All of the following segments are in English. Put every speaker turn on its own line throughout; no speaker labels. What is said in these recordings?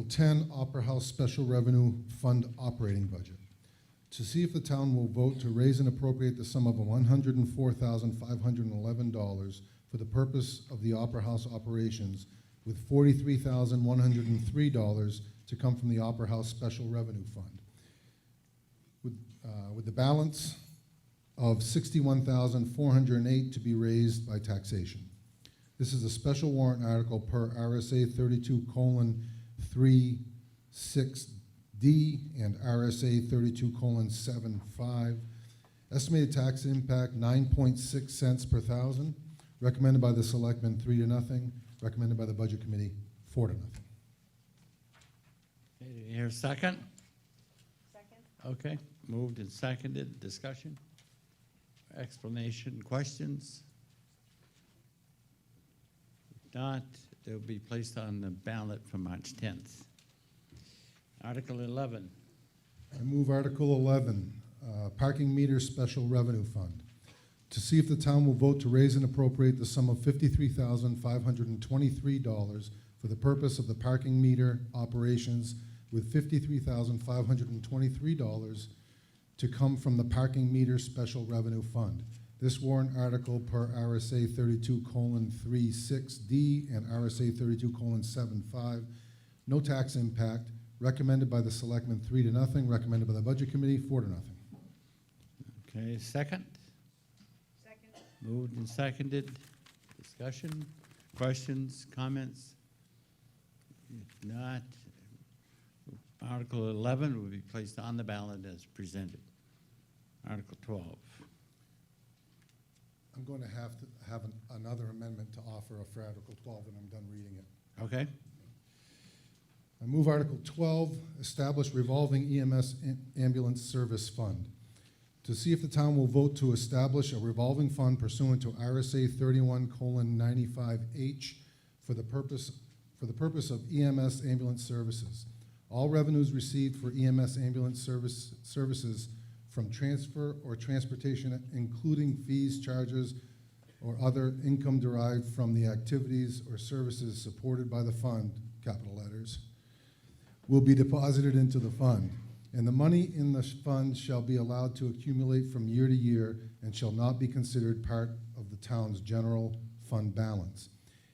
Article 10, Opera House Special Revenue Fund Operating Budget. To see if the town will vote to raise and appropriate the sum of $104,511 for the purpose of the Opera House operations, with $43,103 to come from the Opera House Special Revenue Fund, with the balance of $61,408 to be raised by taxation. This is a special warrant article per RSA 32:36D and RSA 32:75. Estimated tax impact 9.6 cents per thousand. Recommended by the selectmen 3-0. Recommended by the budget committee 4-0.
Okay, do you hear a second?
Second.
Okay, moved and seconded. Discussion? Explanation? Questions? If not, they'll be placed on the ballot for March 10th. Article 11.
I move Article 11, Parking Meter Special Revenue Fund. To see if the town will vote to raise and appropriate the sum of $53,523 for the purpose of the parking meter operations, with $53,523 to come from the Parking Meter Special Revenue Fund. This warrant article per RSA 32:36D and RSA 32:75. No tax impact. Recommended by the selectmen 3-0. Recommended by the budget committee 4-0.
Okay, second?
Second.
Moved and seconded. Discussion? Questions? Comments? If not, Article 11 will be placed on the ballot as presented. Article 12.
I'm going to have another amendment to offer for Article 12 when I'm done reading it.
Okay?
I move Article 12, establish revolving EMS ambulance service fund. To see if the town will vote to establish a revolving fund pursuant to RSA 31:95H for the purpose of EMS ambulance services. All revenues received for EMS ambulance services from transfer or transportation, including fees, charges, or other income derived from the activities or services supported by the fund, capital letters, will be deposited into the fund, and the money in the fund shall be allowed to accumulate from year to year and shall not be considered part of the town's general fund balance.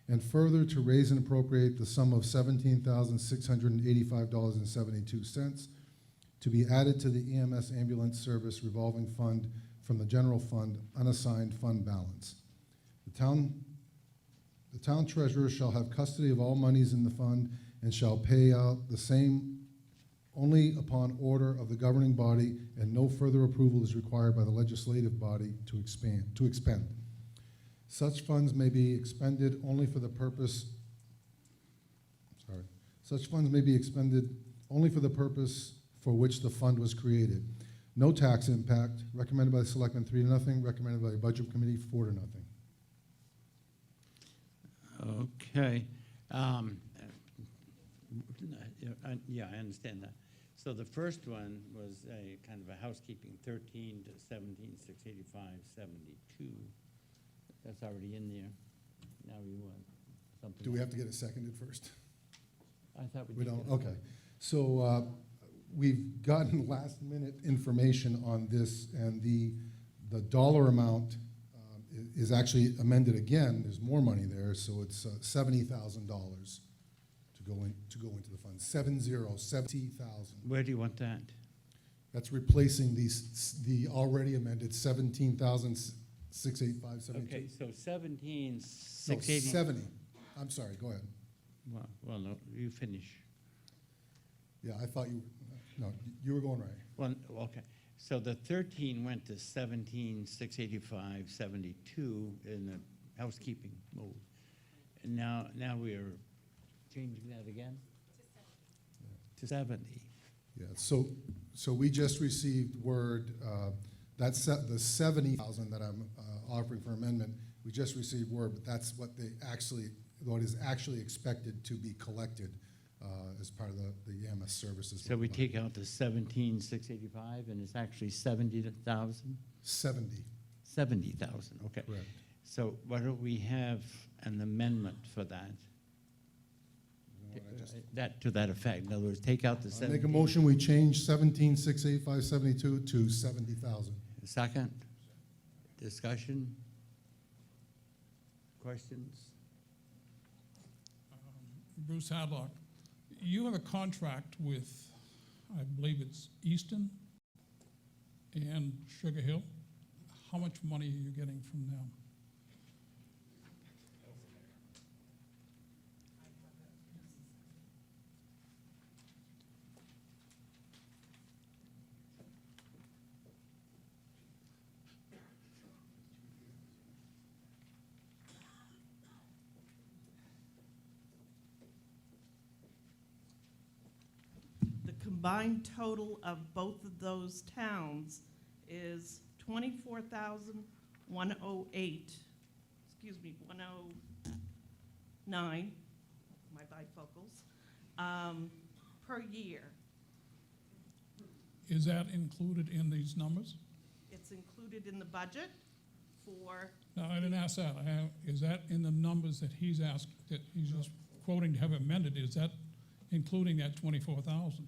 And further, to raise and appropriate the sum of $17,685.72 to be added to the EMS ambulance service revolving fund from the general fund unassigned fund balance. The town treasurer shall have custody of all monies in the fund and shall pay out the same only upon order of the governing body, and no further approval is required by the legislative body to expend. Such funds may be expended only for the purpose. Such funds may be expended only for the purpose for which the fund was created. No tax impact. Recommended by the selectmen 3-0. Recommended by the budget committee 4-0.
Okay. Yeah, I understand that. So the first one was a kind of a housekeeping, 13 to 17, 685, 72. That's already in there. Now we want something.
Do we have to get it seconded first?
I thought we
We
did.
don't? Okay. So we've gotten last minute information on this, and the dollar amount is actually amended again. There's more money there, so it's $70,000 to go into the fund. 70,000.
Where do you want that?
That's replacing the already amended 17,685.72.
Okay, so 17,
No,
680.
70. I'm sorry. Go ahead.
Well, no, you finish.
Yeah, I thought you. No, you were going right.
Well, okay. So the 13 went to 17, 685, 72 in the housekeeping mode. And now we are changing that again? To 70.
Yeah, so we just received word, that's the 70,000 that I'm offering for amendment. We just received word, but that's what what is actually expected to be collected as part of the EMS services.
So we take out the 17,685 and it's actually 70,000?
70.
70,000, okay.
Correct.
So why don't we have an amendment for that?
what I just.
That, to that effect. In other words, take out the
I
17.
make a motion, we change 17,685.72 to 70,000.
Second. Discussion? Questions?
Bruce Hadlock, you have a contract with, I believe it's Easton and Sugar Hill. How much money are you getting from them?
The combined total of both of those towns is 24,108, excuse me, 109, my bifocals, per year.
Is that included in these numbers?
It's included in the budget for,
No, I didn't ask that. Is that in the numbers that he's asked, that he's just quoting to have amended? Is that including that 24,000?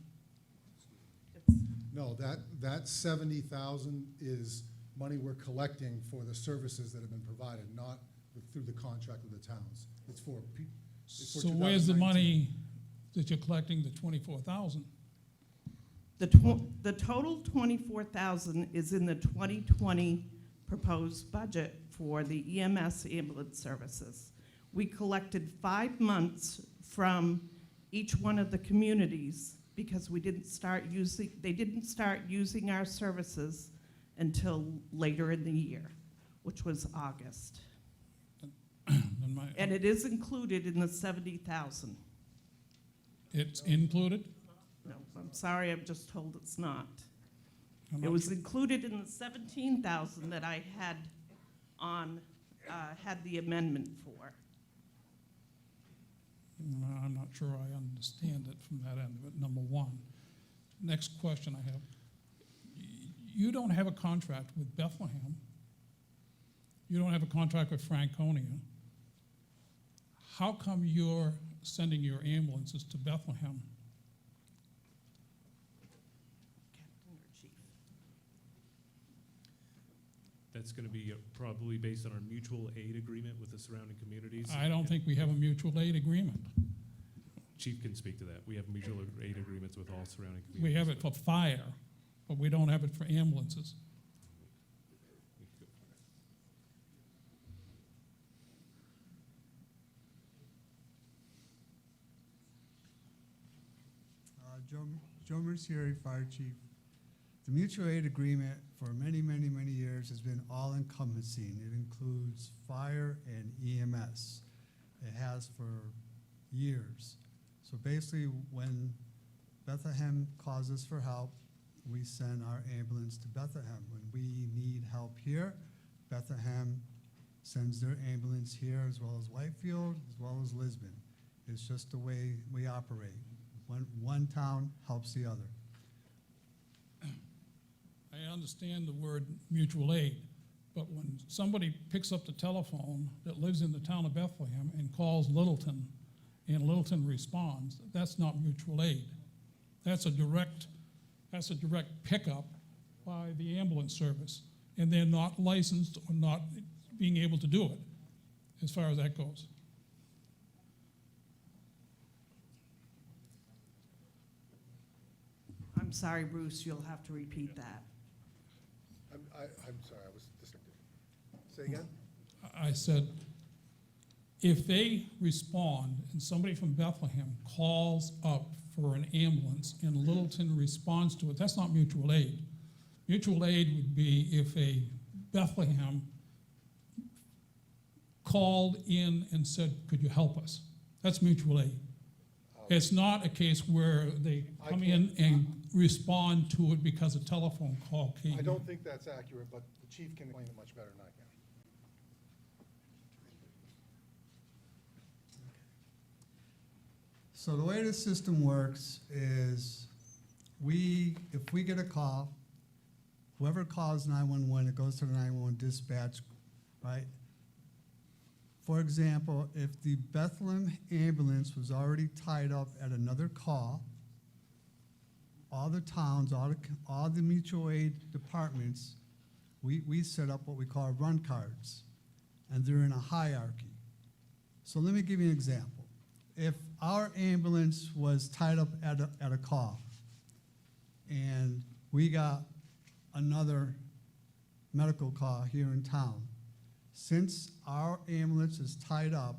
it's,
No, that 70,000 is money we're collecting for the services that have been provided, not through the contract with the towns. It's for
So where's the
2019.
money that you're collecting, the 24,000?
the total 24,000 is in the 2020 proposed budget for the EMS ambulance services. We collected 5 months from each one of the communities because they didn't start using our services until later in the year, which was August.
Then my-
And it is included in the 70,000.
It's included?
No, I'm sorry, I'm just told it's not.
I'm
It
not
was
su-
included in the 17,000 that I had had the amendment for.
No, I'm not sure I understand it from that end of it, number one. Next question I have. You don't have a contract with Bethlehem. You don't have a contract with Franconia. How come you're sending your ambulances to Bethlehem?
Captain or Chief?
That's going to be probably based on our mutual aid agreement with the surrounding communities.
I don't think we have a mutual aid agreement.
Chief can speak to that. We have mutual aid agreements with all surrounding communities.
We have it for fire, but we don't have it for ambulances.
Joe Mercieri, Fire Chief. The mutual aid agreement for many, many, many years has been all-encompassing. It includes fire and EMS. It has for years. So basically, when Bethlehem calls us for help, we send our ambulance to Bethlehem. When we need help here, Bethlehem sends their ambulance here, as well as Whitefield, as well as Lisbon. It's just the way we operate. One town helps the other.
I understand the word mutual aid, but when somebody picks up the telephone that lives in the town of Bethlehem and calls Littleton, and Littleton responds, that's not mutual aid. That's a direct pickup by the ambulance service, and they're not licensed or not being able to do it, as far as that goes.
I'm sorry, Bruce, you'll have to repeat that.
I'm sorry, I was distracted. Say again?
I said, if they respond and somebody from Bethlehem calls up for an ambulance and Littleton responds to it, that's not mutual aid. Mutual aid would be if a Bethlehem called in and said, could you help us? That's mutual aid. It's not a case where they come in and respond to it because a telephone call came in.
I don't think that's accurate, but the chief can explain it much better than I can.
So the way the system works is if we get a call, whoever calls 911, it goes to the 911 dispatch, right? For example, if the Bethlehem ambulance was already tied up at another call, all the towns, all the mutual aid departments, we set up what we call run cards, and they're in a hierarchy. So let me give you an example. If our ambulance was tied up at a call, and we got another medical call here in town, since our ambulance is tied up,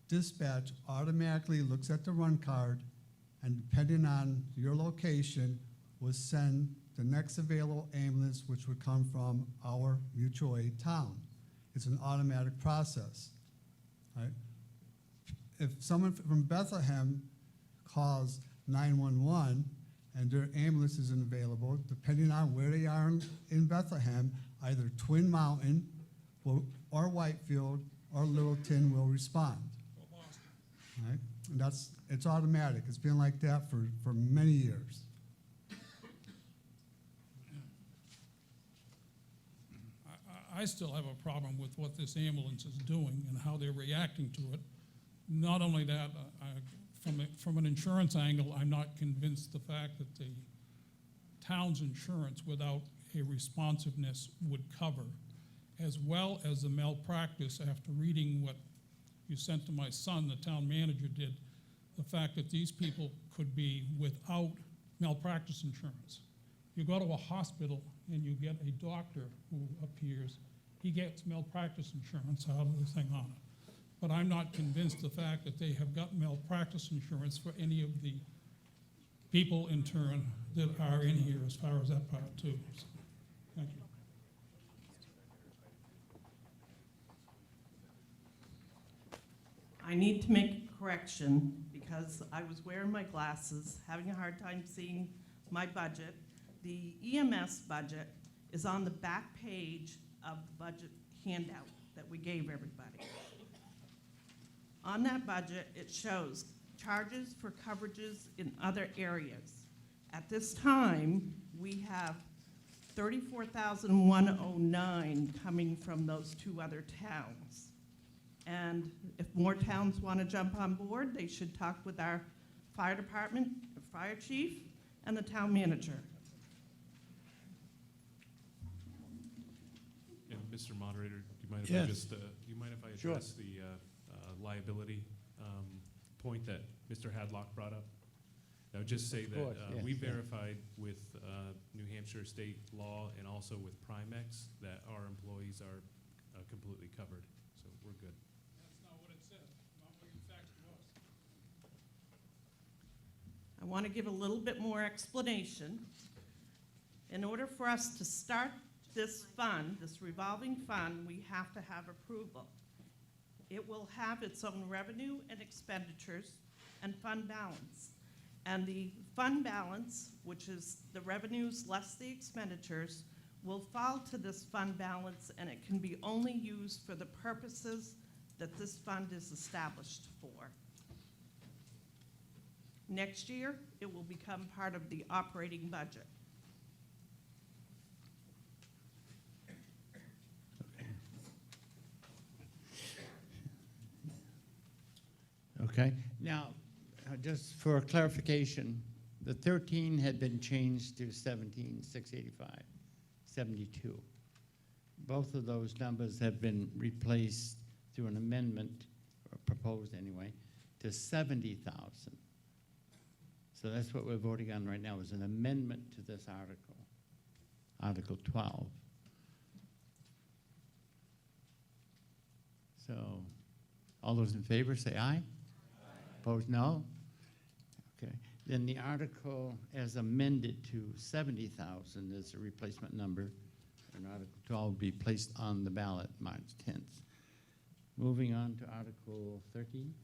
dispatch automatically looks at the run card, and depending on your location, will send the next available ambulance, which would come from our mutual aid town. It's an automatic process, right? If someone from Bethlehem calls 911 and their ambulance isn't available, depending on where they are in Bethlehem, either Twin Mountain or Whitefield or Littleton will respond. Right? And it's automatic. It's been like that for many years.
I still have a problem with what this ambulance is doing and how they're reacting to it. Not only that, from an insurance angle, I'm not convinced the fact that the town's insurance without a responsiveness would cover, as well as the malpractice. After reading what you sent to my son, the town manager did, the fact that these people could be without malpractice insurance. You go to a hospital and you get a doctor who appears, he gets malpractice insurance out of the thing on it. But I'm not convinced the fact that they have got malpractice insurance for any of the people in turn that are in here as far as that part too. So, thank you.
I need to make a correction because I was wearing my glasses, having a hard time seeing my budget. The EMS budget is on the back page of the budget handout that we gave everybody. On that budget, it shows charges for coverages in other areas. At this time, we have $34,109 coming from those two other towns. And if more towns want to jump on board, they should talk with our fire department, the fire chief, and the town manager.
And Mr. Moderator, do you mind if
Yes.
I just, do you mind if I
Sure.
address the liability point that Mr. Hadlock brought up? I would just say
Of
that
course, yes,
we
yeah.
verified with New Hampshire state law and also with Primex that our employees are completely covered, so we're good.
That's not what it said, not what in fact it was.
I want to give a little bit more explanation. In order for us to start this fund, this revolving fund, we have to have approval. It will have its own revenue and expenditures and fund balance. And the fund balance, which is the revenues less the expenditures, will fall to this fund balance, and it can be only used for the purposes that this fund is established for. Next year, it will become part of the operating budget.
Okay, now, just for clarification, the 13 had been changed to 17,685, 72. Both of those numbers have been replaced through an amendment, or proposed anyway, to 70,000. So that's what we're voting on right now, is an amendment to this article, Article 12. So, all those in favor say aye. Opposed, no? Okay. Then the article as amended to 70,000 as a replacement number, and Article 12 will be placed on the ballot March 10th. Moving on to Article 13.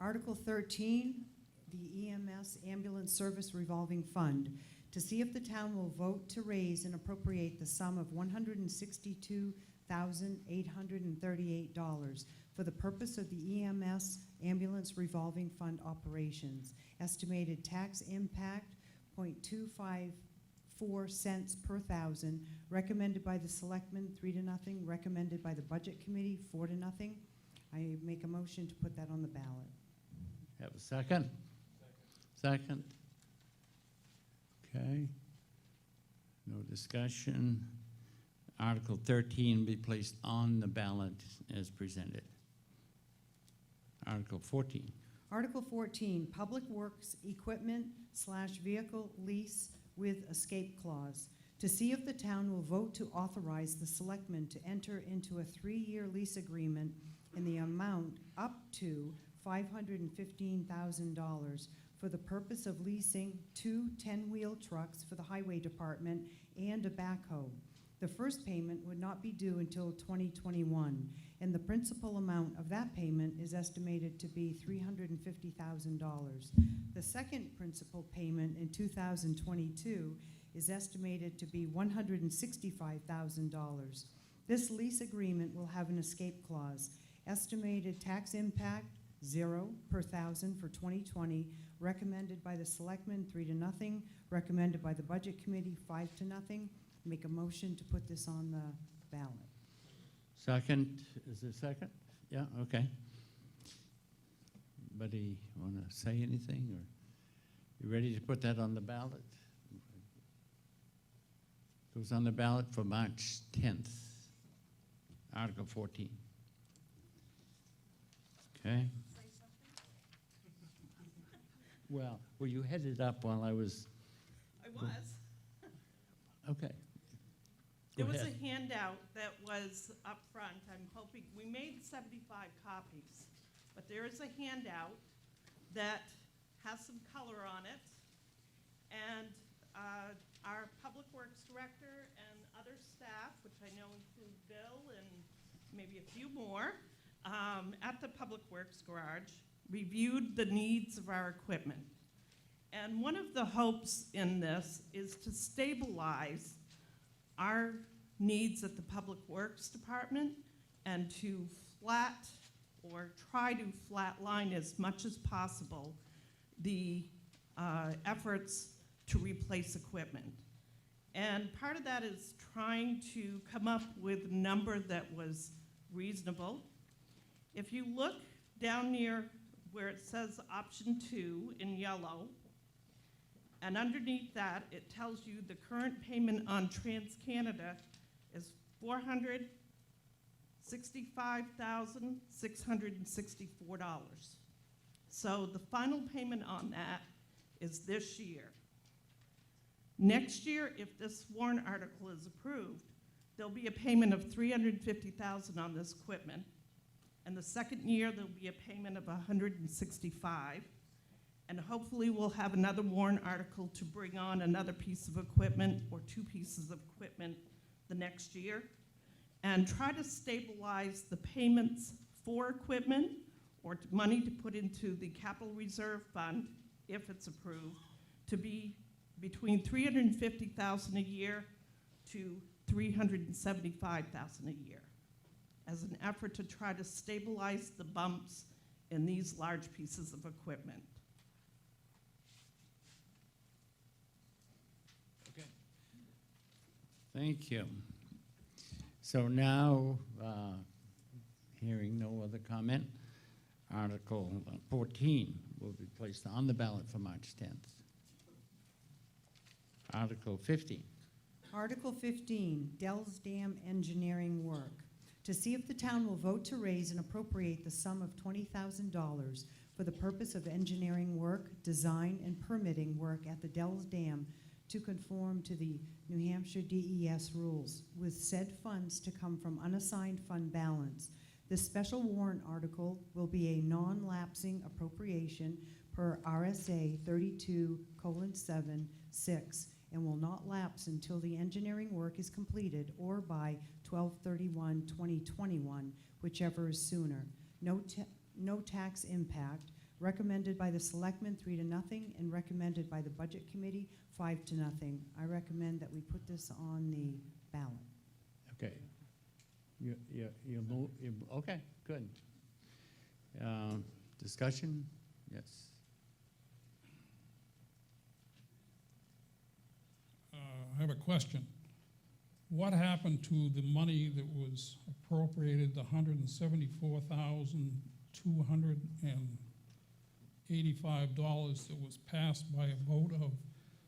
Article 13, the EMS Ambulance Service Revolving Fund, to see if the town will vote to raise and appropriate the sum of $162,838 for the purpose of the EMS Ambulance Revolving Fund operations. Estimated tax impact, 0.254 cents per thousand, recommended by the selectmen, 3-0, recommended by the budget committee, 4-0. I make a motion to put that on the ballot.
Have a second? Second. Okay. No discussion. Article 13 be placed on the ballot as presented. Article 14.
Article 14, Public Works Equipment / Vehicle Lease with Escape Clause. To see if the town will vote to authorize the selectmen to enter into a 3-year lease agreement in the amount up to $515,000 for the purpose of leasing 2 10-wheel trucks for the highway department and a backhoe. The first payment would not be due until 2021, and the principal amount of that payment is estimated to be $350,000. The second principal payment in 2022 is estimated to be $165,000. This lease agreement will have an escape clause. Estimated tax impact, 0 per thousand for 2020, recommended by the selectmen, 3-0, recommended by the budget committee, 5-0. Make a motion to put this on the ballot.
Second, is it second? Yeah, okay. Anybody want to say anything, or you ready to put that on the ballot? Goes on the ballot for March 10th, Article 14. Okay. Well, you headed up while I was,
I was.
okay.
There
Go
was
ahead.
a handout that was up front. I'm hoping, we made 75 copies, but there is a handout that has some color on it. And our Public Works Director and other staff, which I know include Bill and maybe a few more, at the Public Works Garage, reviewed the needs of our equipment. And one of the hopes in this is to stabilize our needs at the Public Works Department and to try to flatline as much as possible the efforts to replace equipment. And part of that is trying to come up with a number that was reasonable. If you look down near where it says option 2 in yellow, and underneath that, it tells you the current payment on TransCanada is $465,664. So the final payment on that is this year. Next year, if this warrant article is approved, there'll be a payment of $350,000 on this equipment. And the second year, there'll be a payment of $165,000. And hopefully we'll have another warrant article to bring on another piece of equipment or 2 pieces of equipment the next year, and try to stabilize the payments for equipment or money to put into the capital reserve fund, if it's approved, to be between $350,000 a year to $375,000 a year, as an effort to try to stabilize the bumps in these large pieces of equipment.
Thank you. So now, hearing no other comment, Article 14 will be placed on the ballot for March 10th. Article 15.
Article 15, Dells Dam engineering work. To see if the town will vote to raise and appropriate the sum of $20,000 for the purpose of engineering work, design, and permitting work at the Dells Dam to conform to the New Hampshire DES rules, with said funds to come from unassigned fund balance. This special warrant article will be a non-lapsing appropriation per RSA 32:7(6) and will not lapse until the engineering work is completed or by 12/31/2021, whichever is sooner. No tax impact. Recommended by the selectmen, 3-0, and recommended by the budget committee, 5-0. I recommend that we put this on the ballot.
Okay. Okay, good. Discussion? Yes.
I have a question. What happened to the money that was appropriated, the $174,285 that was passed by a vote of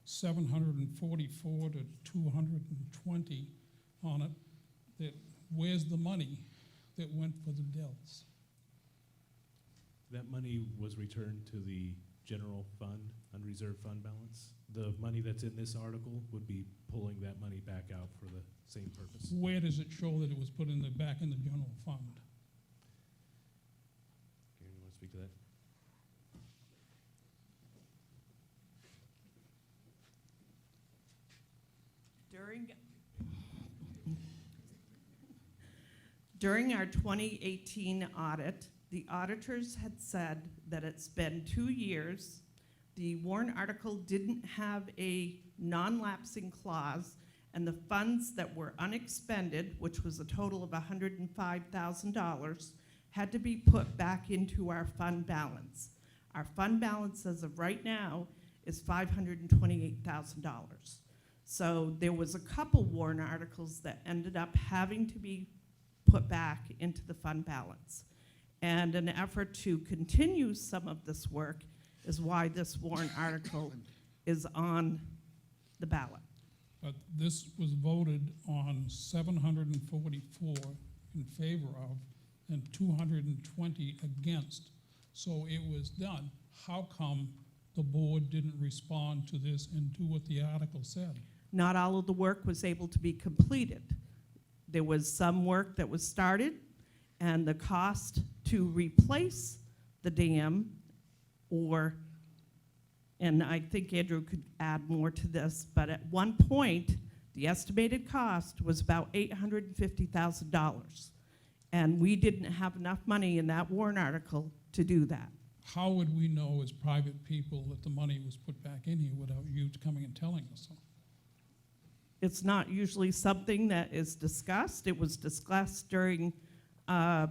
744 to 220 on it? Where's the money that went for the Dells?
That money was returned to the general fund, unreserved fund balance. The money that's in this article would be pulling that money back out for the same purpose.
Where does it show that it was put back in the general fund?
Karen, you want to speak to that?
During our 2018 audit, the auditors had said that it's been 2 years. The warrant article didn't have a non-lapsing clause, and the funds that were unexpended, which was a total of $105,000, had to be put back into our fund balance. Our fund balance as of right now is $528,000. So there was a couple warrant articles that ended up having to be put back into the fund balance. And an effort to continue some of this work is why this warrant article is on the ballot.
But this was voted on 744 in favor of and 220 against. So it was done. How come the board didn't respond to this and do what the article said?
Not all of the work was able to be completed. There was some work that was started, and the cost to replace the dam, and I think Andrew could add more to this, but at one point, the estimated cost was about $850,000. And we didn't have enough money in that warrant article to do that.
How would we know as private people that the money was put back in here without you coming and telling us so?
It's not usually something that is discussed. It was discussed during, it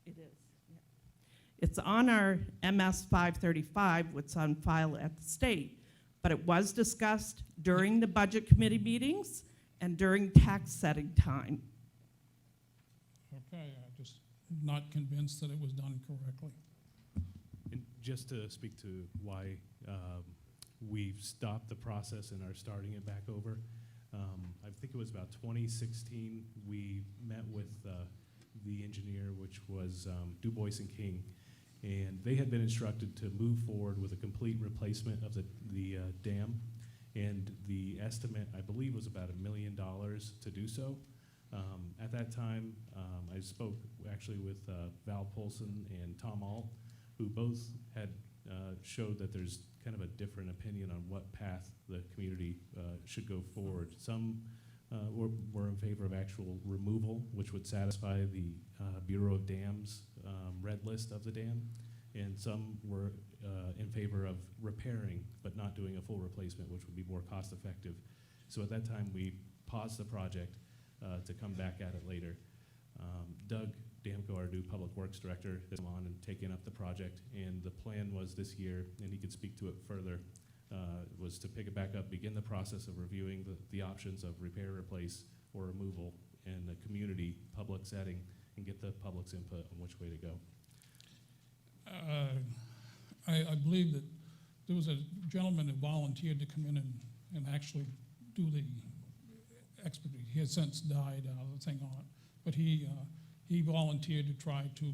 is, yeah. It's on our MS 535, what's on file at the state, but it was discussed during the budget committee meetings and during tax setting time.
Okay, I'm just not convinced that it was done correctly.
And just to speak to why we've stopped the process and are starting it back over, I think it was about 2016, we met with the engineer, which was Du Bois and King, and they had been instructed to move forward with a complete replacement of the dam, and the estimate, I believe, was about $1 million to do so. At that time, I spoke actually with Val Polson and Tom Alt, who both had showed that there's kind of a different opinion on what path the community should go forward. Some were in favor of actual removal, which would satisfy the Bureau of Dams red list of the dam, and some were in favor of repairing but not doing a full replacement, which would be more cost effective. So at that time, we paused the project to come back at it later. Doug Damko, our new Public Works Director, has come on and taken up the project, and the plan was this year, and he could speak to it further, was to pick it back up, begin the process of reviewing the options of repair, replace, or removal in a community public setting, and get the public's input on which way to go.
I believe that there was a gentleman who volunteered to come in and actually do the expertise. He has since died, the thing on it, but he volunteered to try to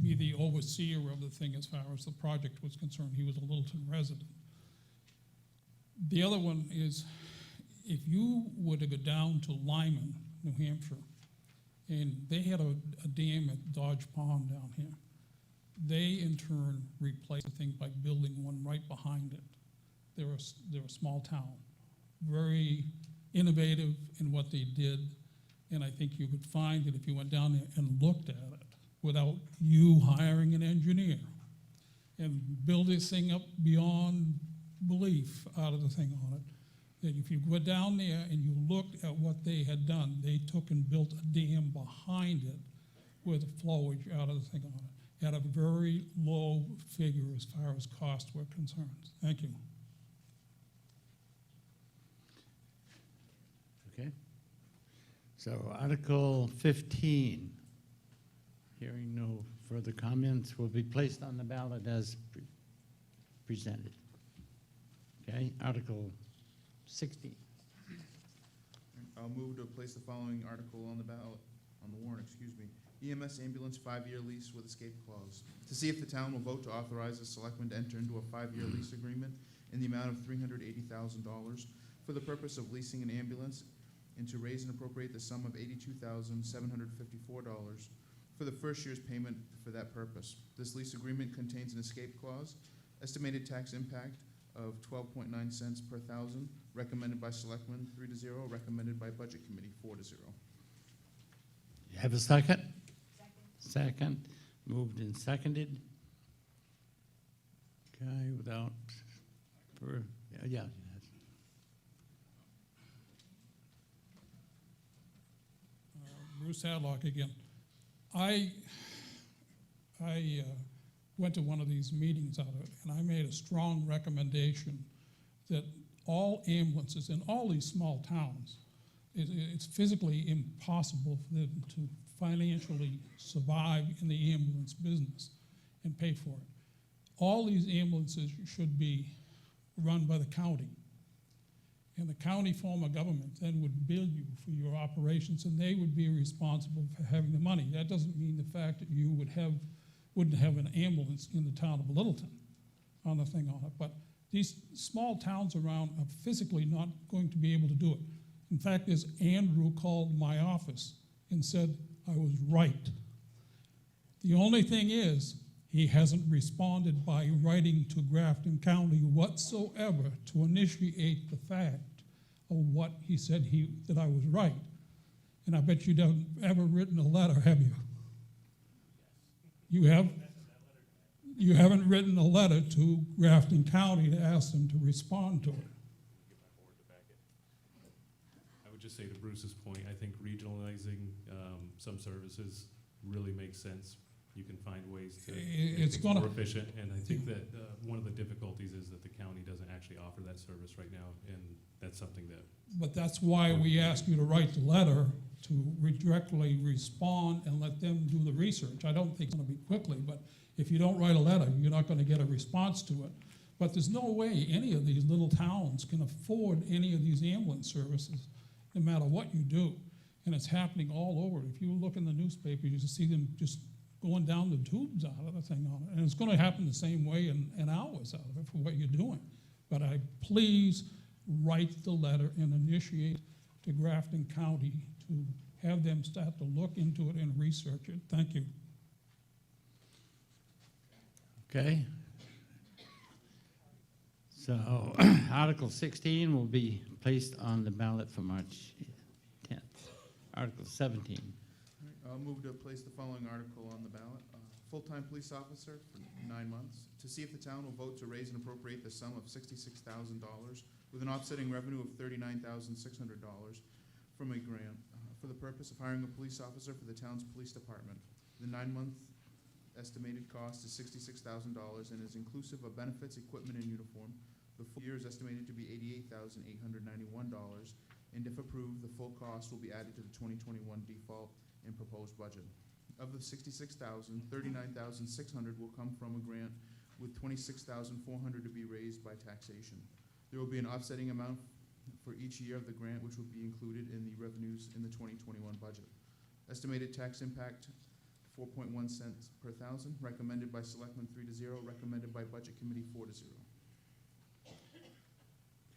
be the overseer of the thing as far as the project was concerned. He was a Littleton resident. The other one is, if you were to go down to Lyman, New Hampshire, and they had a dam at Dodge Pond down here, they in turn replaced the thing by building one right behind it. They're a small town, very innovative in what they did, and I think you could find that if you went down there and looked at it without you hiring an engineer and build this thing up beyond belief out of the thing on it, that if you went down there and you looked at what they had done, they took and built a dam behind it with flowage out of the thing on it at a very low figure as far as costs were concerned. Thank you.
Okay. So Article 15, hearing no further comments, will be placed on the ballot as presented. Okay, Article 16.
I'll move to place the following article on the ballot, on the warrant, EMS ambulance 5-year lease with escape clause. To see if the town will vote to authorize the selectmen to enter into a 5-year lease agreement in the amount of $380,000 for the purpose of leasing an ambulance and to raise and appropriate the sum of $82,754 for the first year's payment for that purpose. This lease agreement contains an escape clause, estimated tax impact of 12.9 cents per thousand, recommended by selectmen 3-0, recommended by budget committee 4-0.
You have a second? Second. Moved and seconded. Okay, without, yeah.
Bruce Hadlock again. I went to one of these meetings out of it, and I made a strong recommendation that all ambulances in all these small towns, it's physically impossible for them to financially survive in the ambulance business and pay for it. All these ambulances should be run by the county. And the county form of government then would bill you for your operations, and they would be responsible for having the money. That doesn't mean the fact that you wouldn't have an ambulance in the town of Littleton on the thing on it. But these small towns around are physically not going to be able to do it. In fact, as Andrew called my office and said I was right. The only thing is, he hasn't responded by writing to Grafton County whatsoever to initiate the fact of what he said that I was right. And I bet you haven't ever written a letter, have you? You have? You haven't written a letter to Grafton County to ask them to respond to it.
I would just say to Bruce's point, I think regionalizing some services really makes sense. You can find ways to make
It's
things
gonna-
more efficient, and I think that one of the difficulties is that the county doesn't actually offer that service right now, and that's something that
But that's why we ask you to write the letter to directly respond and let them do the research. I don't think it's gonna be quickly, but if you don't write a letter, you're not gonna get a response to it. But there's no way any of these little towns can afford any of these ambulance services, no matter what you do. And it's happening all over. If you look in the newspaper, you just see them just going down the tubes out of the thing on it. And it's gonna happen the same way in hours out of it for what you're doing. But please write the letter and initiate to Grafton County to have them start to look into it and research it. Thank you.
Okay. So Article 16 will be placed on the ballot for March 10th. Article 17.
I'll move to place the following article on the ballot. Full-time police officer for 9 months. To see if the town will vote to raise and appropriate the sum of $66,000 with an offsetting revenue of $39,600 from a grant for the purpose of hiring a police officer for the town's police department. The 9-month estimated cost is $66,000 and is inclusive of benefits, equipment, and uniform. The full year is estimated to be $88,891, and if approved, the full cost will be added to the 2021 default and proposed budget. Of the $66,000, $39,600 will come from a grant, with $26,400 to be raised by taxation. There will be an offsetting amount for each year of the grant, which will be included in the revenues in the 2021 budget. Estimated tax impact, 4.1 cents per thousand, recommended by Selectmen 3-0, recommended by Budget Committee 4-0.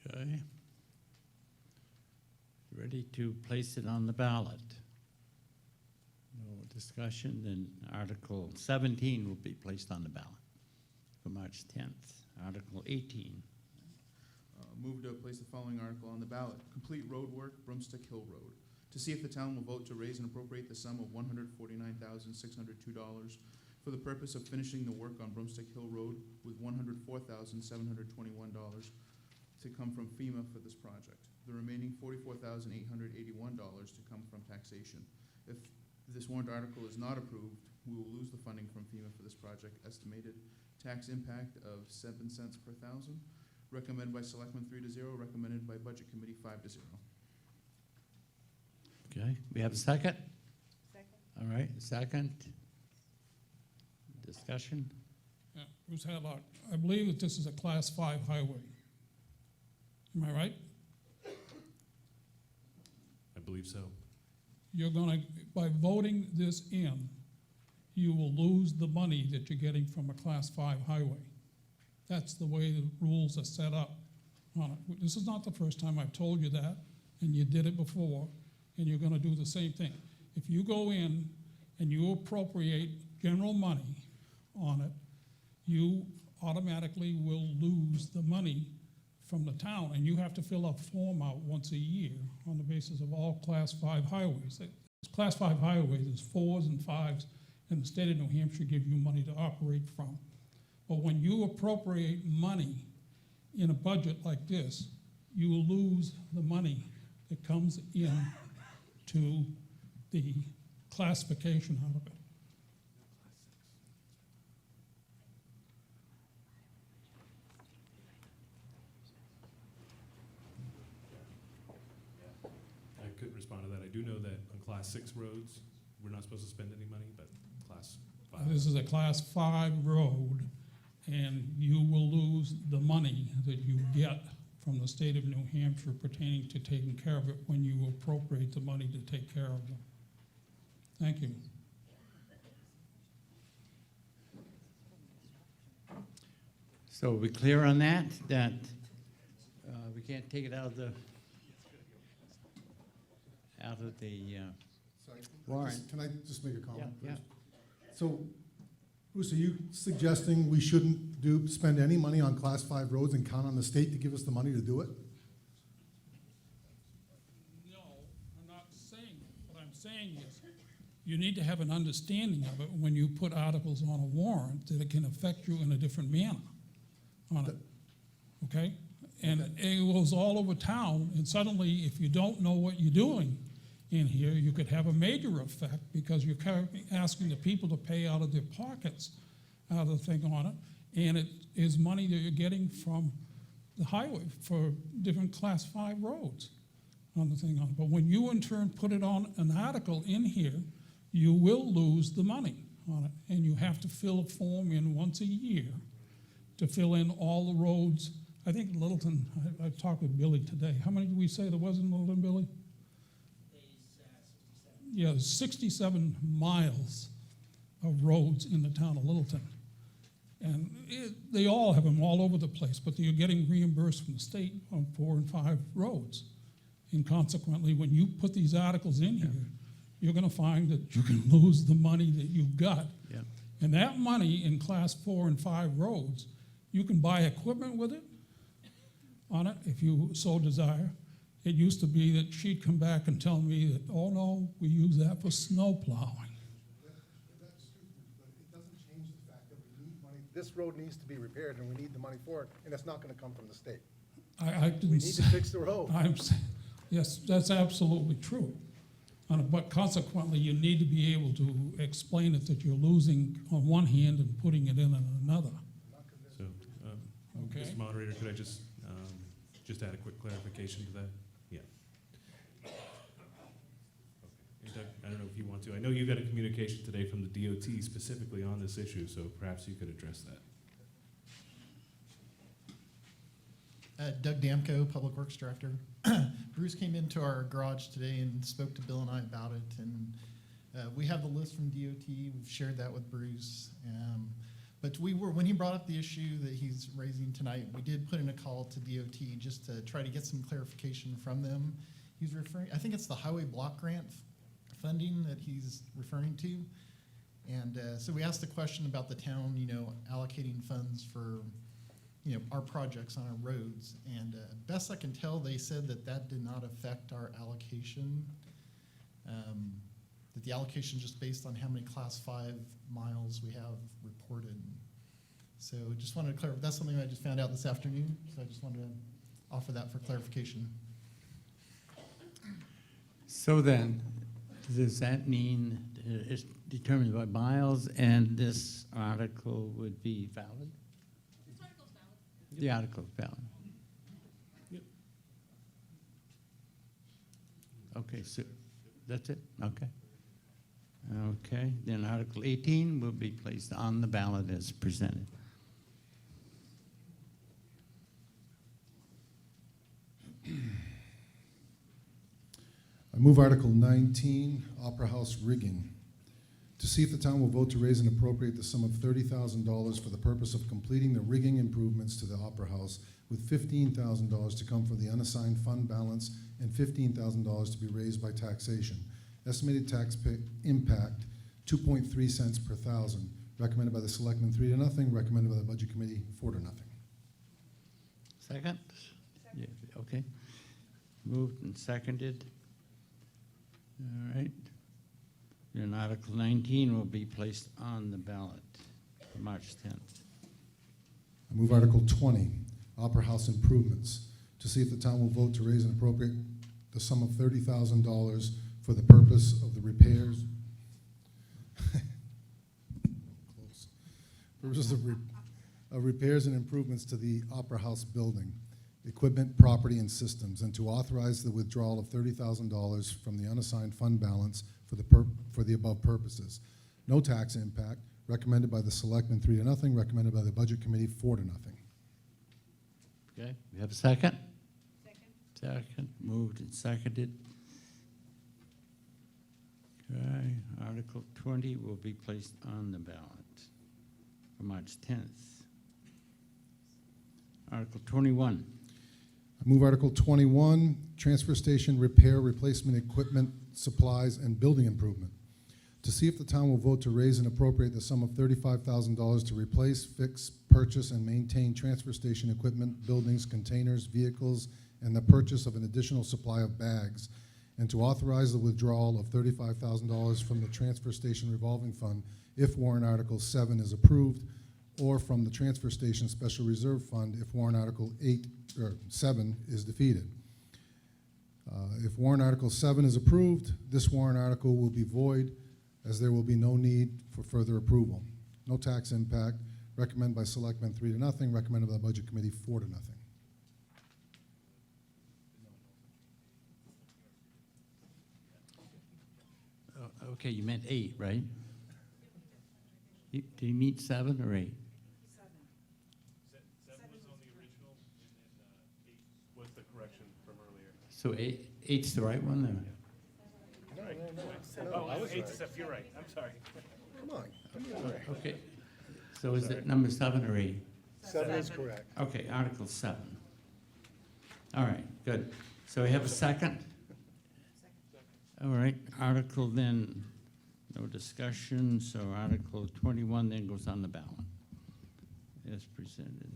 Okay. Ready to place it on the ballot? No discussion, then Article 17 will be placed on the ballot for March 10th. Article 18.
Move to place the following article on the ballot. Complete road work, Broomstick Hill Road. To see if the town will vote to raise and appropriate the sum of $149,602 for the purpose of finishing the work on Broomstick Hill Road, with $104,721 to come from FEMA for this project. The remaining $44,881 to come from taxation. If this warrant article is not approved, we will lose the funding from FEMA for this project. Estimated tax impact of 7 cents per thousand. Recommended by Selectmen 3-0, recommended by Budget Committee 5-0.
Okay, we have a second?
Second.
All right, second. Discussion?
Yeah, Bruce Hadlock, I believe that this is a Class 5 highway. Am I right?
I believe so.
You're gonna, by voting this in, you will lose the money that you're getting from a Class 5 highway. That's the way the rules are set up on it. This is not the first time I've told you that, and you did it before, and you're gonna do the same thing. If you go in and you appropriate general money on it, you automatically will lose the money from the town, and you have to fill a form out once a year on the basis of all Class 5 highways. Class 5 highways, there's 4s and 5s, and the state of New Hampshire gives you money to operate from. But when you appropriate money in a budget like this, you will lose the money that comes in to the classification out of it.
I couldn't respond to that. I do know that on Class 6 roads, we're not supposed to spend any money, but Class 5.
This is a Class 5 road, and you will lose the money that you get from the state of New Hampshire pertaining to taking care of it when you appropriate the money to take care of them. Thank you.
So are we clear on that, that we can't take it out of the
Sorry,
warrant?
can I just make a comment?
Yeah,
first? So, Bruce, are you suggesting we shouldn't spend any money on Class 5 roads and count on the state to give us the money to do it?
No, I'm not saying that. What I'm saying is, you need to have an understanding of it when you put articles on a warrant, that it can affect you in a different manner on it, okay? And it goes all over town, and suddenly, if you don't know what you're doing in here, you could have a major effect, because you're asking the people to pay out of their pockets out of the thing on it, and it is money that you're getting from the highway for different Class 5 roads on the thing on it. But when you in turn put it on an article in here, you will lose the money on it, and you have to fill a form in once a year to fill in all the roads. I think Littleton, I talked with Billy today. How many did we say there was in Littleton, Billy? Yeah, 67 miles of roads in the town of Littleton. And they all have them all over the place, but you're getting reimbursed from the state on 4 and 5 roads. And consequently, when you put these articles in here, you're gonna find that you can lose the money that you got.
Yeah.
And that money in Class 4 and 5 roads, you can buy equipment with it on it if you so desire. It used to be that she'd come back and tell me that, oh no, we use that for snow plowing.
That's true, but it doesn't change the fact that we need money. This road needs to be repaired, and we need the money for it, and it's not gonna come from the state.
I
We
didn't
need
say,
to fix the road.
yes, that's absolutely true. But consequently, you need to be able to explain it that you're losing on one hand and putting it in on another.
So,
Okay.
Mr. Moderator, could I just add a quick clarification to that? Yeah. Okay. And Doug, I don't know if you want to. I know you got a communication today from the DOT specifically on this issue, so perhaps you could address that.
Doug Damko, Public Works Director. Bruce came into our garage today and spoke to Bill and I about it, and we have the list from DOT. We've shared that with Bruce. But when he brought up the issue that he's raising tonight, we did put in a call to DOT just to try to get some clarification from them. He's referring, I think it's the highway block grant funding that he's referring to. And so we asked the question about the town, allocating funds for our projects on our roads, and best I can tell, they said that did not affect our allocation. That the allocation is just based on how many Class 5 miles we have reported. So just wanted to clarify. That's something I just found out this afternoon, so I just wanted to offer that for clarification.
So then, does that mean it's determined by miles, and this article would be valid? The article's valid.
Yep.
Okay, so, That's it? Okay. Okay, then Article 18 will be placed on the ballot as presented.
I move Article 19, Opera House rigging. To see if the town will vote to raise and appropriate the sum of $30,000 for the purpose of completing the rigging improvements to the Opera House, with $15,000 to come from the unassigned fund balance and $15,000 to be raised by taxation. Estimated impact, 2.3 cents per thousand. Recommended by the Selectmen 3-0, recommended by the Budget Committee 4-0.
Second? Yeah, okay. Moved and seconded. All right. Then Article 19 will be placed on the ballot for March 10th.
I move Article 20, Opera House improvements, to see if the town will vote to raise and appropriate the sum of $30,000 for the purpose of the repairs. Close. Purposes of repairs and improvements to the Opera House building, equipment, property, and systems, and to authorize the withdrawal of $30,000 from the unassigned fund balance for the above purposes. No tax impact, recommended by the Selectmen 3-0, recommended by the Budget Committee 4-0.
Okay, we have a second?
Second.
Second, moved and seconded. Okay, Article 20 will be placed on the ballot for March 10th. Article 21.
I move Article 21, transfer station repair, replacement equipment, supplies, and building improvement. To see if the town will vote to raise and appropriate the sum of $35,000 to replace, fix, purchase, and maintain transfer station equipment, buildings, containers, vehicles, and the purchase of an additional supply of bags, and to authorize the withdrawal of $35,000 from the transfer station revolving fund if warrant Article 7 is approved, or from the transfer station special reserve fund if warrant Article 7 is defeated. If warrant Article 7 is approved, this warrant article will be void, as there will be no need for further approval. No tax impact, recommended by Selectmen 3-0, recommended by the Budget Committee 4-0.
Okay, you meant 8, right? Did you meet 7 or 8?
7 was on the original, and then 8 was the correction from earlier.
So 8's the right one? Or?
Oh, I was 8 to 7, you're right, I'm sorry.
Come on.
Okay, so is it number 7 or 8?
7 is correct.
Okay, Article 7. All right, good. So we have a second? All right, Article then, no discussion, so Article 21 then goes on the ballot as presented.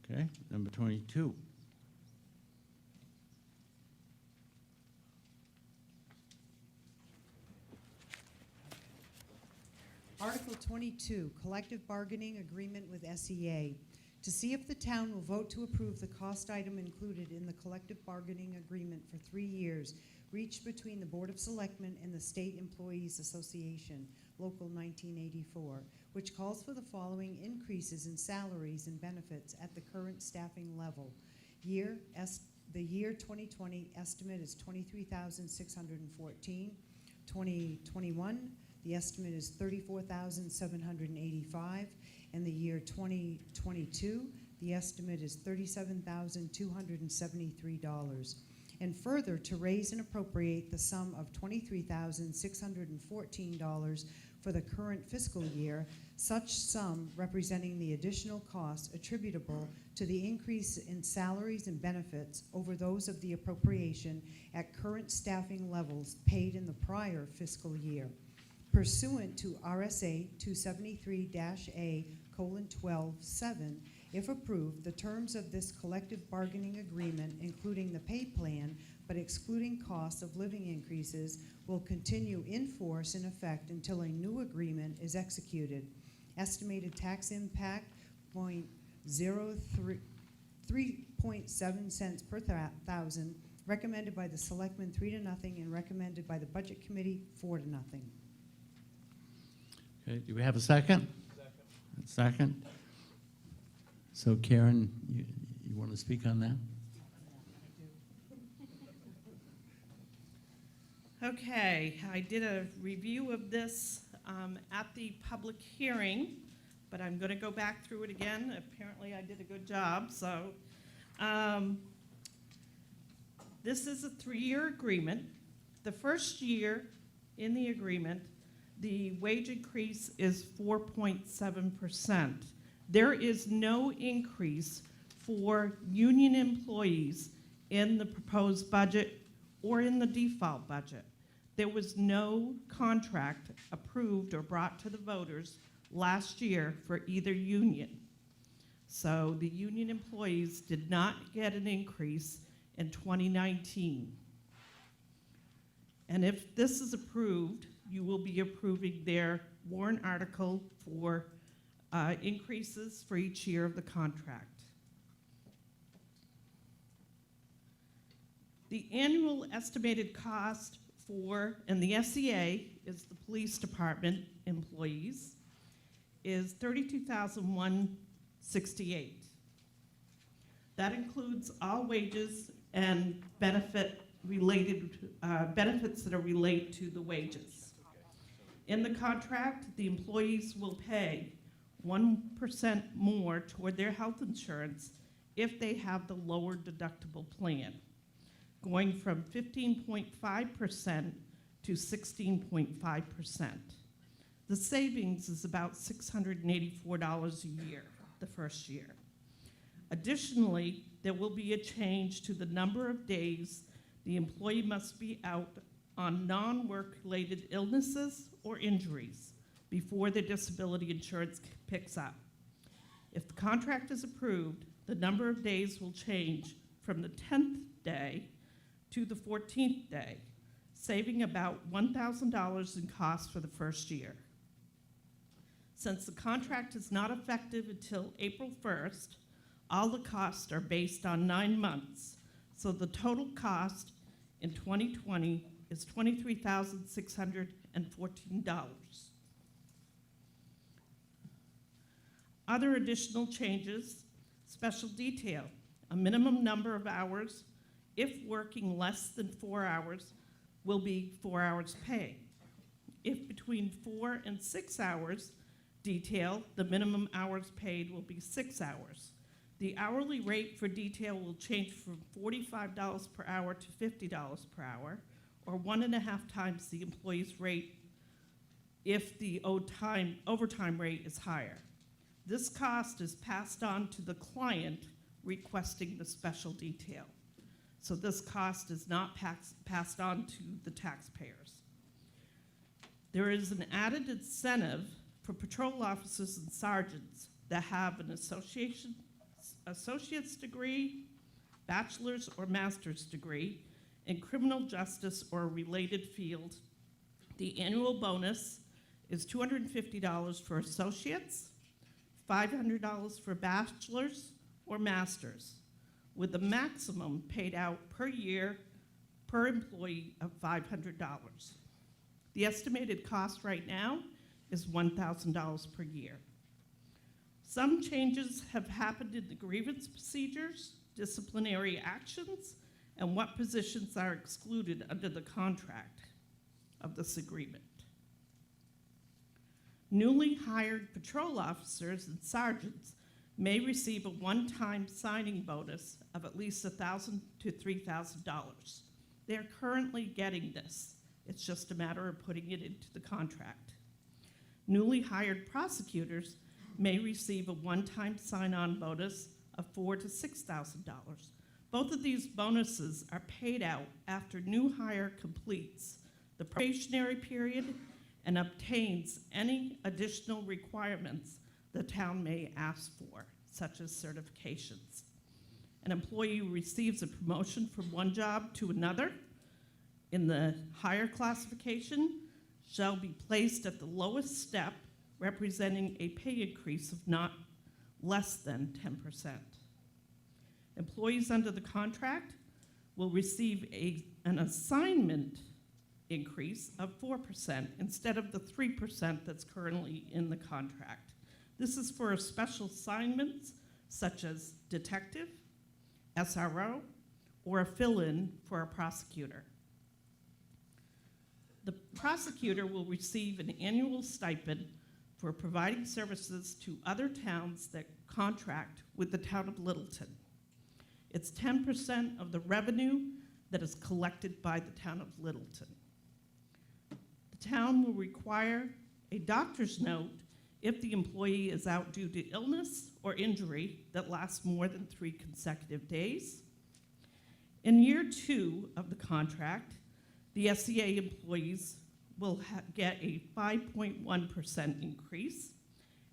Okay, number 22.
Article 22, collective bargaining agreement with SEA. To see if the town will vote to approve the cost item included in the collective bargaining agreement for 3 years, reached between the Board of Selectmen and the State Employees Association, Local 1984, which calls for the following increases in salaries and benefits at the current staffing level. The year 2020 estimate is $23,614. 2021, the estimate is $34,785, and the year 2022, the estimate is $37,273. And further, to raise and appropriate the sum of $23,614 for the current fiscal year, such sum representing the additional costs attributable to the increase in salaries and benefits over those of the appropriation at current staffing levels paid in the prior fiscal year. Pursuant to RSA 273-A:12(7), if approved, the terms of this collective bargaining agreement, including the pay plan, but excluding costs of living increases, will continue in force in effect until a new agreement is executed. Estimated tax impact, 3.7 cents per thousand, recommended by the Selectmen 3-0 and recommended by the Budget Committee 4-0.
Okay, do we have a second? Second. So Karen, you want to speak on that?
Okay, I did a review of this at the public hearing, but I'm going to go back through it again. Apparently, I did a good job, so. This is a 3-year agreement. The first year in the agreement, the wage increase is 4.7%. There is no increase for union employees in the proposed budget or in the default budget. There was no contract approved or brought to the voters last year for either union. So the union employees did not get an increase in 2019. And if this is approved, you will be approving their warrant article for increases for each year of the contract. The annual estimated cost for, and the SEA is the police department employees, is $32,168. That includes all wages and benefits that are related to the wages. In the contract, the employees will pay 1% more toward their health insurance if they have the lower deductible plan, going from 15.5% to 16.5%. The savings is about $684 a year, the first year. Additionally, there will be a change to the number of days the employee must be out on non-work-related illnesses or injuries before their disability insurance picks up. If the contract is approved, the number of days will change from the 10th day to the 14th day, saving about $1,000 in costs for the first year. Since the contract is not effective until April 1st, all the costs are based on 9 months, so the total cost in 2020 is $23,614. Other additional changes: special detail, a minimum number of hours, if working less than 4 hours, will be 4 hours pay. If between 4 and 6 hours detail, the minimum hours paid will be 6 hours. The hourly rate for detail will change from $45 per hour to $50 per hour, or 1.5 times the employee's rate if the overtime rate is higher. This cost is passed on to the client requesting the special detail. So this cost is not passed on to the taxpayers. There is an added incentive for patrol officers and sergeants that have an associate's degree, bachelor's or master's degree in criminal justice or a related field. The annual bonus is $250 for associates, $500 for bachelor's or master's, with the maximum paid out per year per employee of $500. The estimated cost right now is $1,000 per year. Some changes have happened in the grievance procedures, disciplinary actions, and what positions are excluded under the contract of this agreement. Newly hired patrol officers and sergeants may receive a one-time signing bonus of at least $1,000 to $3,000. They're currently getting this. It's just a matter of putting it into the contract. Newly hired prosecutors may receive a one-time sign-on bonus of $4,000 to $6,000. Both of these bonuses are paid out after new hire completes the probationary period and obtains any additional requirements the town may ask for, such as certifications. An employee who receives a promotion from one job to another in the higher classification shall be placed at the lowest step, representing a pay increase of not less than 10%. Employees under the contract will receive an assignment increase of 4% instead of the 3% that's currently in the contract. This is for special assignments such as detective, SRO, or a fill-in for a prosecutor. The prosecutor will receive an annual stipend for providing services to other towns that contract with the town of Littleton. It's 10% of the revenue that is collected by the town of Littleton. The town will require a doctor's note if the employee is out due to illness or injury that lasts more than 3 consecutive days. In year 2 of the contract, the SCA employees will get a 5.1% increase,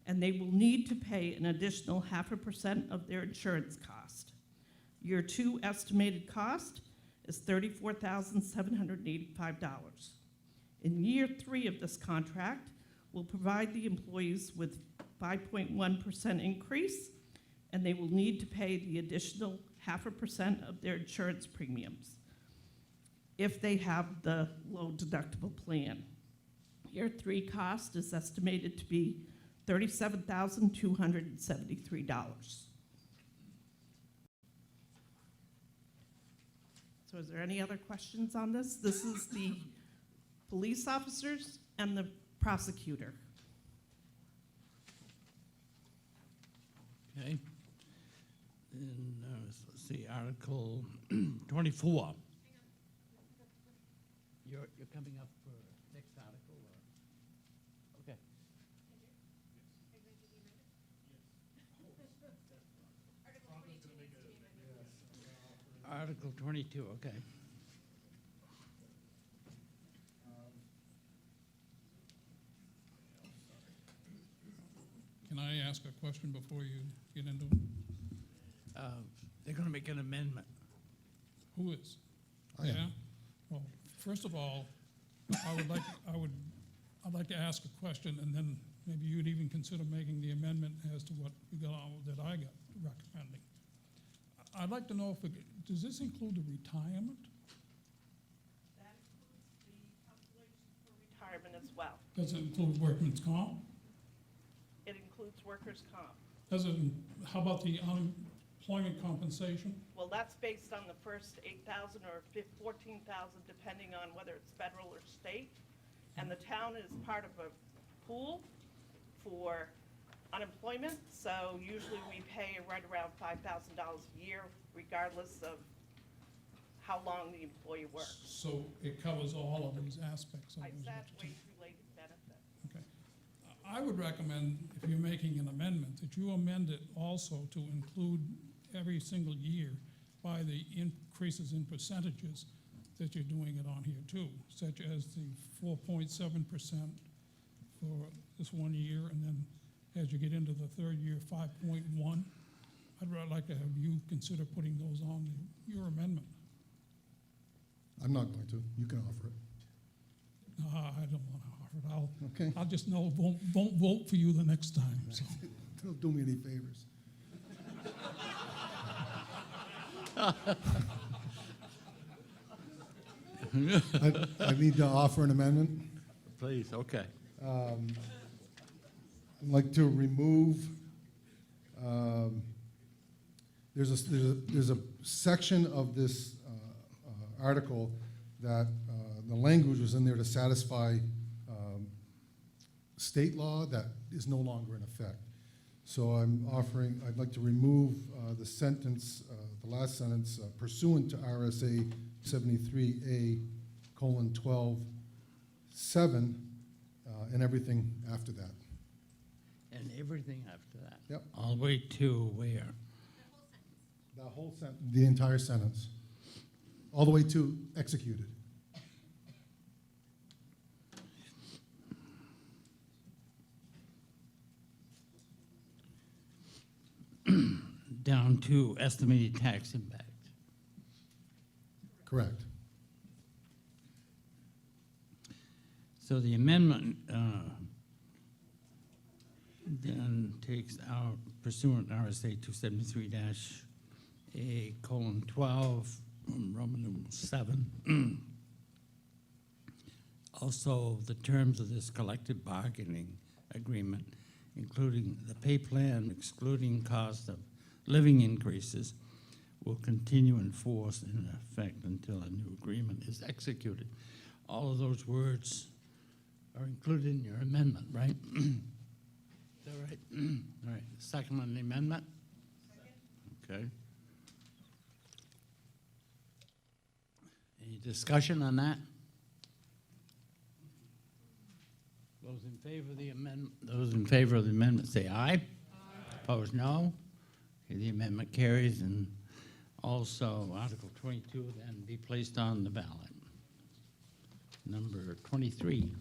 and they will need to pay an additional 0.5% of their insurance cost. Year 2 estimated cost is $34,785. In year 3 of this contract, we'll provide the employees with 5.1% increase, and they will need to pay the additional 0.5% of their insurance premiums if they have the low deductible plan. Year 3 cost is estimated to be $37,273. So is there any other questions on this? This is the police officers and the prosecutor.
Okay. And let's see, Article 24. You're coming up for next article, or? Okay. Article 22, okay.
Can I ask a question before you get into it?
They're going to make an amendment.
Who is?
I am.
Yeah? Well, first of all, I'd like to ask a question, and then maybe you'd even consider making the amendment as to what you got on that I got recommending. I'd like to know if does this include the retirement?
That includes the calculation for retirement as well.
Does it include workman's comp?
It includes workers' comp.
How about the unemployment compensation?
Well, that's based on the first 8,000 or 14,000, depending on whether it's federal or state. And the town is part of a pool for unemployment, so usually we pay right around $5,000 a year, regardless of how long the employee works.
So it covers all of these aspects of it. is what
That
you're saying.
wage-related benefit.
Okay. I would recommend, if you're making an amendment, that you amend it also to include every single year by the increases in percentages that you're doing it on here too, such as the 4.7% for this 1 year, and then as you get into the 3rd year, 5.1. I'd really like to have you consider putting those on your amendment.
I'm not going to. You can offer it.
No, I don't want to offer it.
Okay.
I'll just know, won't vote for you the next time, so.
Don't do me any favors. I need to offer an amendment.
Please, okay.
I'd like to remove, there's a section of this article that the language was in there to satisfy state law that is no longer in effect. So I'd like to remove the sentence, the last sentence, pursuant to RSA 73A:12(7), and everything after that.
And everything after that?
Yep.
All the way to where?
The whole sentence, the entire sentence, all the way to executed.
Down to estimated tax impact.
Correct.
So the amendment then takes out pursuant RSA 273-A:12, Roman numeral 7. Also, the terms of this collective bargaining agreement, including the pay plan, excluding cost of living increases, will continue in force and in effect until a new agreement is executed. all of those words are included in your amendment, right? Is that right? All right, second on the amendment? Okay. Any discussion on that? Those in favor of the amendment, say aye. Opposed, no. Okay, the amendment carries, and also Article 22 then be placed on the ballot. Number 23.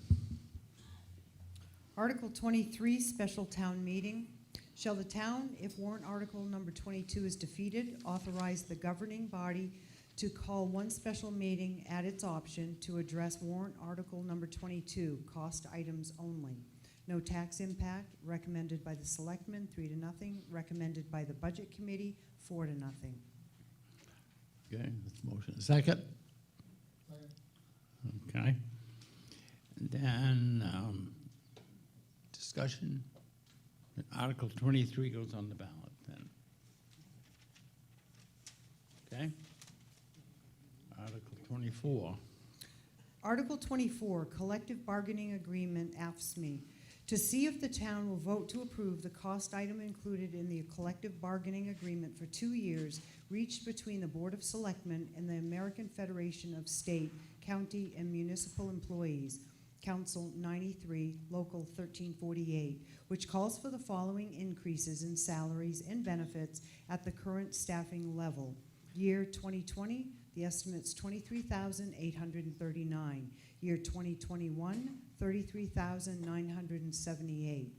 Article 23, special town meeting. Shall the town, if warrant article number 22 is defeated, authorize the governing body to call one special meeting at its option to address warrant article number 22, cost items only. No tax impact, recommended by the selectmen, 3-0, recommended by the budget committee, 4-0.
Okay, that's motion. Second? Okay. And then, discussion. Article 23 goes on the ballot then. Okay? Article 24.
Article 24, collective bargaining agreement, AFSCME. To see if the town will vote to approve the cost item included in the collective bargaining agreement for 2 years reached between the Board of Selectmen and the American Federation of State, County, and Municipal Employees, Council 93, Local 1348, which calls for the following increases in salaries and benefits at the current staffing level. Year 2020, the estimate's $23,839. Year 2021, $33,978.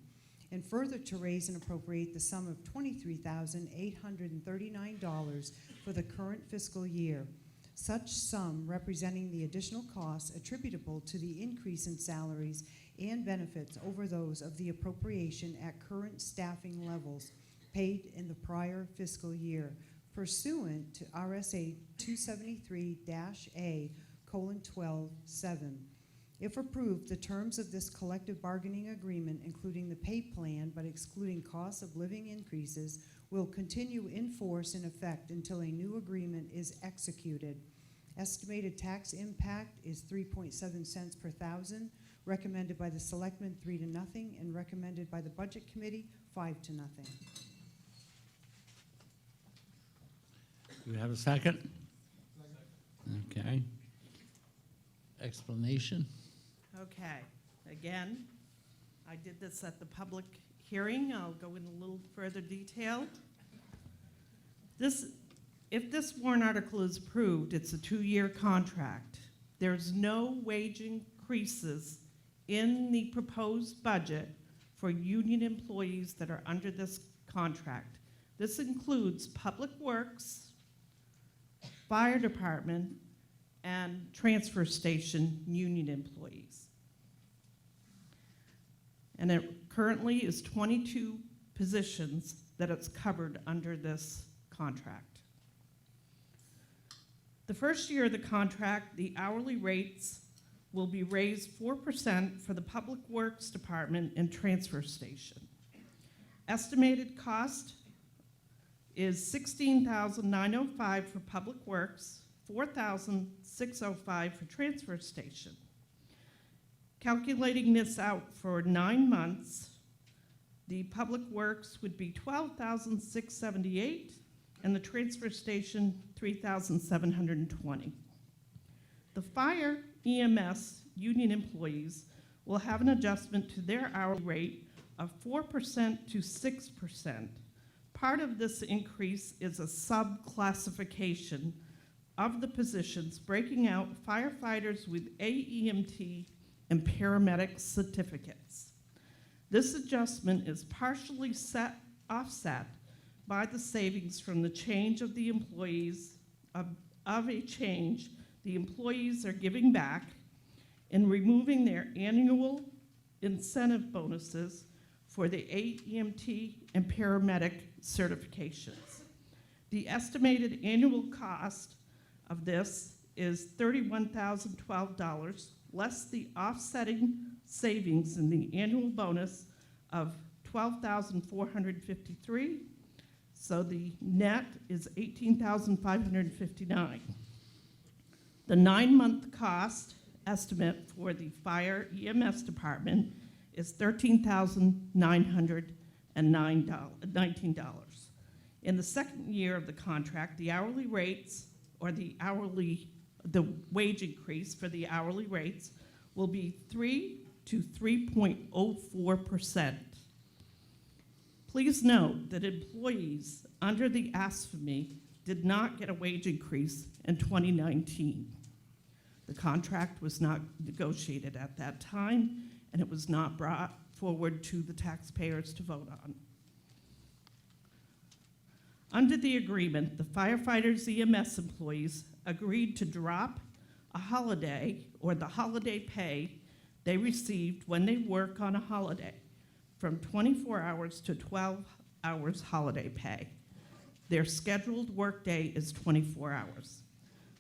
And further to raise and appropriate the sum of $23,839 for the current fiscal year. Such sum representing the additional costs attributable to the increase in salaries and benefits over those of the appropriation at current staffing levels paid in the prior fiscal year, pursuant to RSA 273-A:12-7. If approved, the terms of this collective bargaining agreement, including the pay plan but excluding costs of living increases, will continue in force in effect until a new agreement is executed. Estimated tax impact is 3.7 cents per thousand, recommended by the selectmen 3-0, and recommended by the budget committee 5-0.
Do we have a second? Okay. Explanation?
Okay, again, I did this at the public hearing. I'll go in a little further detail. If this warrant article is approved, it's a 2-year contract. There's no wage increases in the proposed budget for union employees that are under this contract. This includes public works, fire department, and transfer station union employees. And it currently is 22 positions that it's covered under this contract. The first year of the contract, the hourly rates will be raised 4% for the Public Works Department and Transfer Station. Estimated cost is $16,905 for Public Works, $4,605 for Transfer Station. Calculating this out for 9 months, the Public Works would be $12,678, and the Transfer Station, $3,720. The Fire EMS union employees will have an adjustment to their hourly rate of 4% to 6%. Part of this increase is a subclassification of the positions, breaking out firefighters with AEMT and paramedic certificates. This adjustment is partially offset by the savings from the change of the employees, of a change the employees are giving back in removing their annual incentive bonuses for the AEMT and paramedic certifications. The estimated annual cost of this is $31,012, less the offsetting savings in the annual bonus of $12,453. So the net is $18,559. The 9-month cost estimate for the fire EMS department is $13,919. In the second year of the contract, the hourly rates, or the wage increase for the hourly rates will be 3 to 3.04%. Please note that employees under the ASFME did not get a wage increase in 2019. The contract was not negotiated at that time, and it was not brought forward to the taxpayers to vote on. Under the agreement, the firefighters EMS employees agreed to drop a holiday, or the holiday pay they received when they work on a holiday, from 24 hours to 12 hours holiday pay. Their scheduled workday is 24 hours.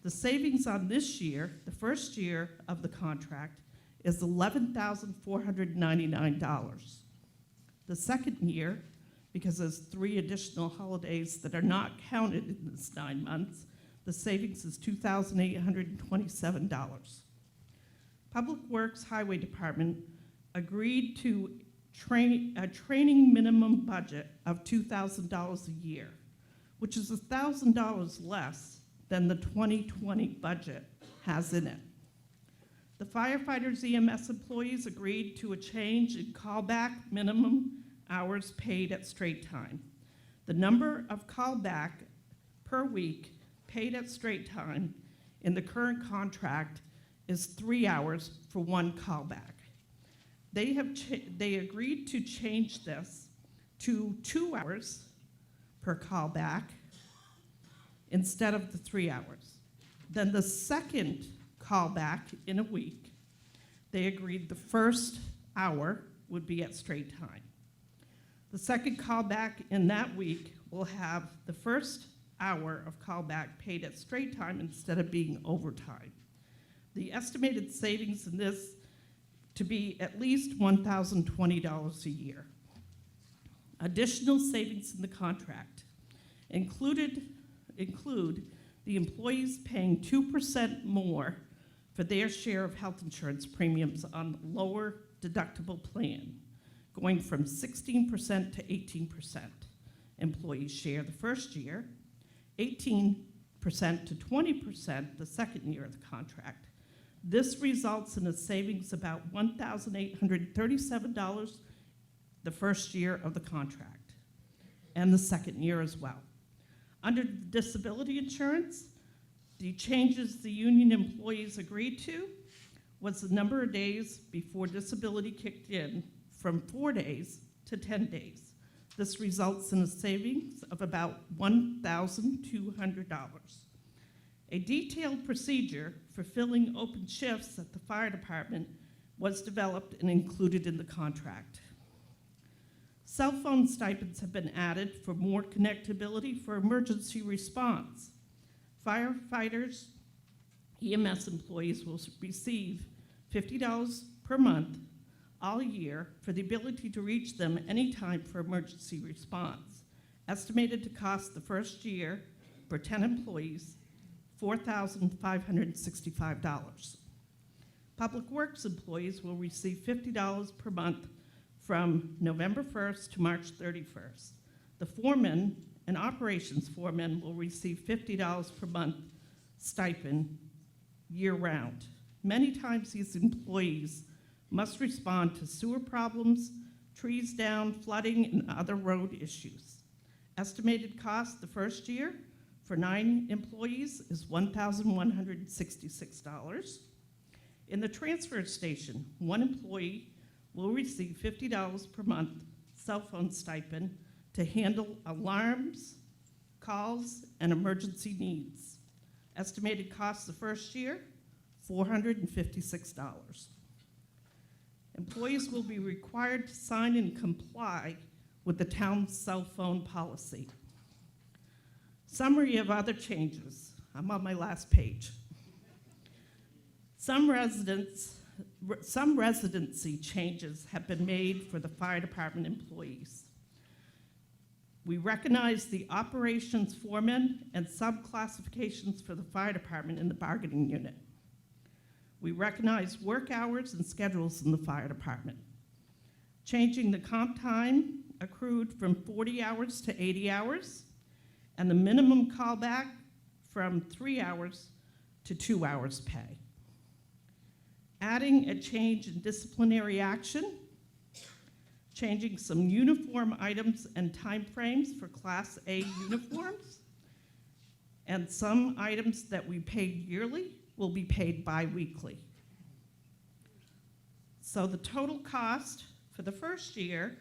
The savings on this year, the first year of the contract, is $11,499. The second year, because there's 3 additional holidays that are not counted in this 9 months, the savings is $2,827. Public Works Highway Department agreed to a training minimum budget of $2,000 a year, which is $1,000 less than the 2020 budget has in it. The firefighters EMS employees agreed to a change in callback minimum hours paid at straight time. The number of callback per week paid at straight time in the current contract is 3 hours for 1 callback. They agreed to change this to 2 hours per callback instead of the 3 hours. Then the second callback in a week, they agreed the first hour would be at straight time. The second callback in that week will have the first hour of callback paid at straight time instead of being overtime. The estimated savings in this to be at least $1,020 a year. Additional savings in the contract include the employees paying 2% more for their share of health insurance premiums on lower deductible plan, going from 16% to 18%. Employees share the first year, 18% to 20% the second year of the contract. This results in a savings about $1,837 the first year of the contract, and the second year as well. Under disability insurance, the changes the union employees agreed to was the number of days before disability kicked in from 4 days to 10 days. This results in a savings of about $1,200. A detailed procedure for filling open shifts at the fire department was developed and included in the contract. Cell phone stipends have been added for more connectability for emergency response. Firefighters, EMS employees will receive $50 per month all year for the ability to reach them anytime for emergency response. Estimated to cost the first year for 10 employees, $4,565. Public Works employees will receive $50 per month from November 1st to March 31st. The foremen and operations foremen will receive $50 per month stipend year-round. Many times these employees must respond to sewer problems, trees down, flooding, and other road issues. Estimated cost the first year for 9 employees is $1,166. In the transfer station, 1 employee will receive $50 per month cell phone stipend to handle alarms, calls, and emergency needs. Estimated cost the first year, $456. Employees will be required to sign and comply with the town's cell phone policy. Summary of other changes. I'm on my last page. Some residency changes have been made for the fire department employees. We recognize the operations foremen and subclassifications for the fire department in the bargaining unit. We recognize work hours and schedules in the fire department. Changing the comp time accrued from 40 hours to 80 hours, and the minimum callback from 3 hours to 2 hours pay. Adding a change in disciplinary action, changing some uniform items and timeframes for Class A uniforms, and some items that we paid yearly will be paid bi-weekly. So the total cost for the first year,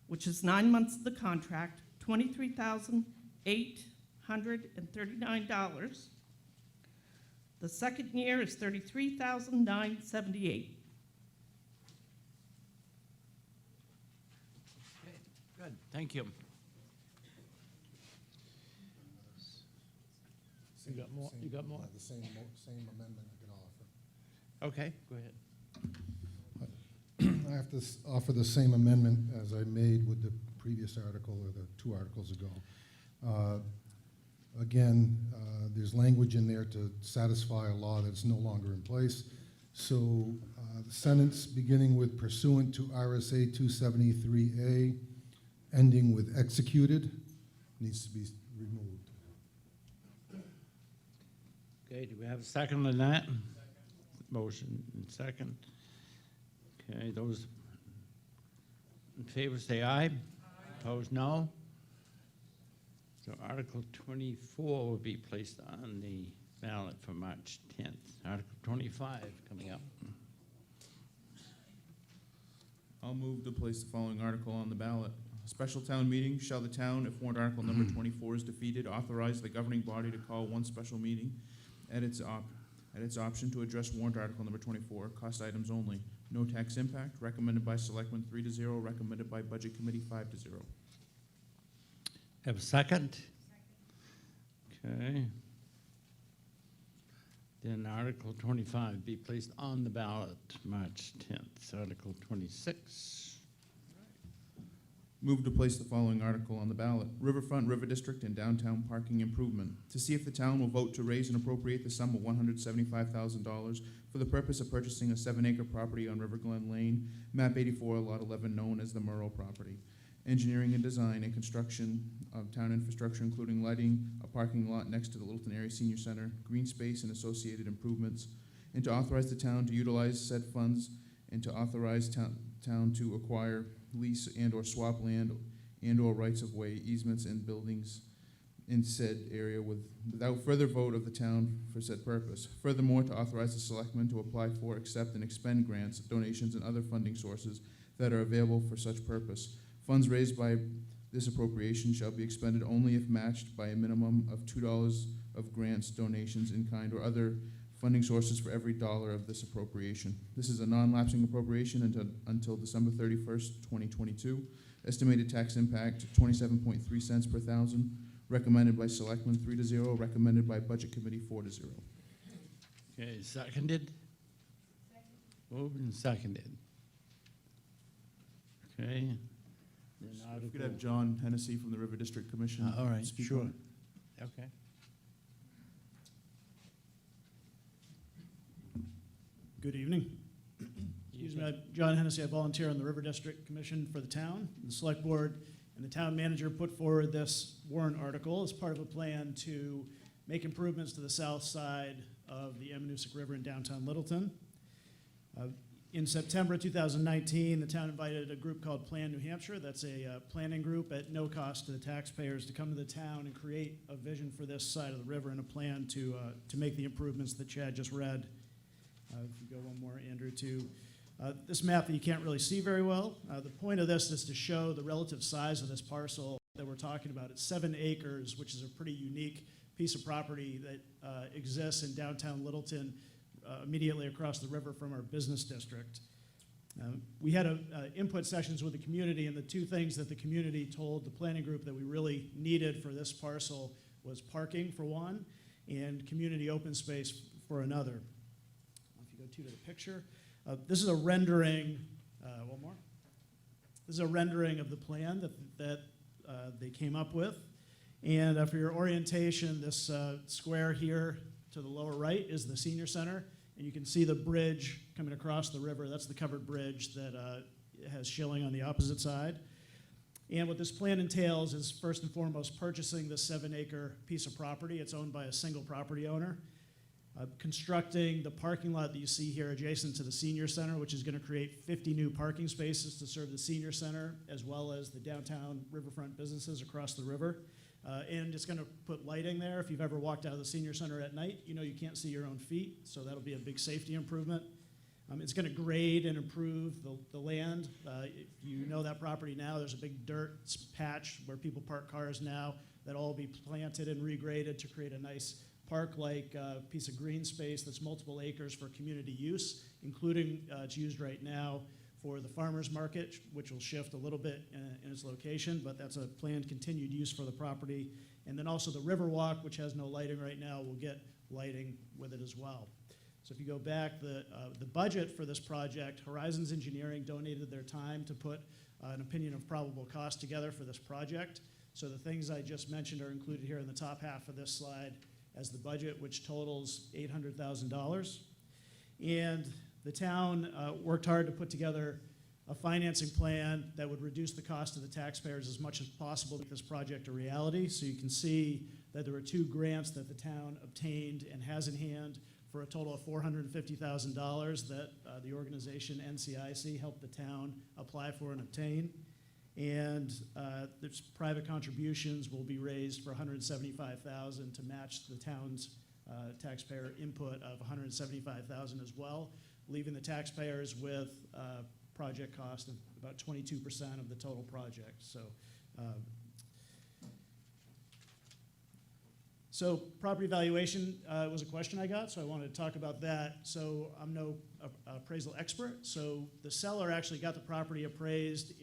which is 9 months of the contract, $23,839. The second year is $33,978.
Good, thank you. You got more? You got more?
The same amendment I could offer.
Okay, go ahead.
I have to offer the same amendment as I made with the previous article or the 2 articles ago. Again, there's language in there to satisfy a law that's no longer in place. So the sentence beginning with pursuant to RSA 273A, ending with executed, needs to be removed.
Okay, do we have a second on that? Motion and second. Okay, those in favor say aye. Opposed, no. So Article 24 will be placed on the ballot for March 10th. Article 25 coming up.
I'll move to place the following article on the ballot. Special town meeting, shall the town, if warrant article number 24 is defeated, authorize the governing body to call one special meeting at its option to address warrant article number 24, cost items only. No tax impact, recommended by Selectmen 3-0, recommended by Budget Committee 5-0.
Have a second? Okay. Then Article 25 be placed on the ballot March 10th. Article 26.
Move to place the following article on the ballot. Riverfront River District and downtown parking improvement. To see if the town will vote to raise and appropriate the sum of $175,000 for the purpose of purchasing a 7-acre property on River Glen Lane, map 84, lot 11, known as the Murrow property. Engineering and design and construction of town infrastructure, including lighting, a parking lot next to the Littleton Area Senior Center, green space and associated improvements, and to authorize the town to utilize said funds and to authorize town to acquire, lease, and/or swap land and/or rights-of-way easements and buildings in said area without further vote of the town for said purpose. Furthermore, to authorize the selectmen to apply for, accept, and expend grants, donations, and other funding sources that are available for such purpose. Funds raised by this appropriation shall be expended only if matched by a minimum of $2 of grants, donations in kind, or other funding sources for every dollar of this appropriation. This is a non-lapsing appropriation until December 31st, 2022. Estimated tax impact, 27.3 cents per thousand. Recommended by Selectmen 3-0, recommended by Budget Committee 4-0.
Okay, seconded? Moved and seconded. Okay. Then
If we
Article.
could have John Hennessy from the River District Commission.
All right,
speak
sure.
on it.
Okay.
Good evening. Excuse me, I'm John Hennessy. I volunteer on the River District Commission for the town. The Select Board and the town manager put forward this warrant article as part of a plan to make improvements to the south side of the Ammonoosuc River in downtown Littleton. In September 2019, the town invited a group called Plan New Hampshire. That's a planning group at no cost to the taxpayers to come to the town and create a vision for this side of the river and a plan to make the improvements that Chad just read. If you go one more, Andrew, to this map that you can't really see very well. The point of this is to show the relative size of this parcel that we're talking about. It's 7 acres, which is a pretty unique piece of property that exists in downtown Littleton, immediately across the river from our business district. We had input sessions with the community, and the two things that the community told the planning group that we really needed for this parcel was parking for one, and community open space for another. If you go to the picture, this is a rendering, one more. This is a rendering of the plan that they came up with. And for your orientation, this square here to the lower right is the senior center. And you can see the bridge coming across the river. That's the covered bridge that has shilling on the opposite side. And what this plan entails is first and foremost purchasing this 7-acre piece of property. It's owned by a single property owner. Constructing the parking lot that you see here adjacent to the senior center, which is going to create 50 new parking spaces to serve the senior center, as well as the downtown riverfront businesses across the river. And it's going to put lighting there. If you've ever walked out of the senior center at night, you know you can't see your own feet, so that'll be a big safety improvement. It's going to grade and improve the land. If you know that property now, there's a big dirt patch where people park cars now. That'll all be planted and regraded to create a nice park-like piece of green space that's multiple acres for community use, including it's used right now for the farmer's market, which will shift a little bit in its location, but that's a planned continued use for the property. And then also the Riverwalk, which has no lighting right now, will get lighting with it as well. So if you go back, the budget for this project, Horizons Engineering donated their time to put an opinion of probable cost together for this project. So the things I just mentioned are included here in the top half of this slide as the budget, which totals $800,000. And the town worked hard to put together a financing plan that would reduce the cost to the taxpayers as much as possible to make this project a reality. So you can see that there were 2 grants that the town obtained and has in hand for a total of $450,000 that the organization NCIC helped the town apply for and obtain. And there's private contributions will be raised for $175,000 to match the town's taxpayer input of $175,000 as well, leaving the taxpayers with project cost of about 22% of the total project. So property valuation was a question I got, so I wanted to talk about that. So I'm no appraisal expert. So the seller actually got the property appraised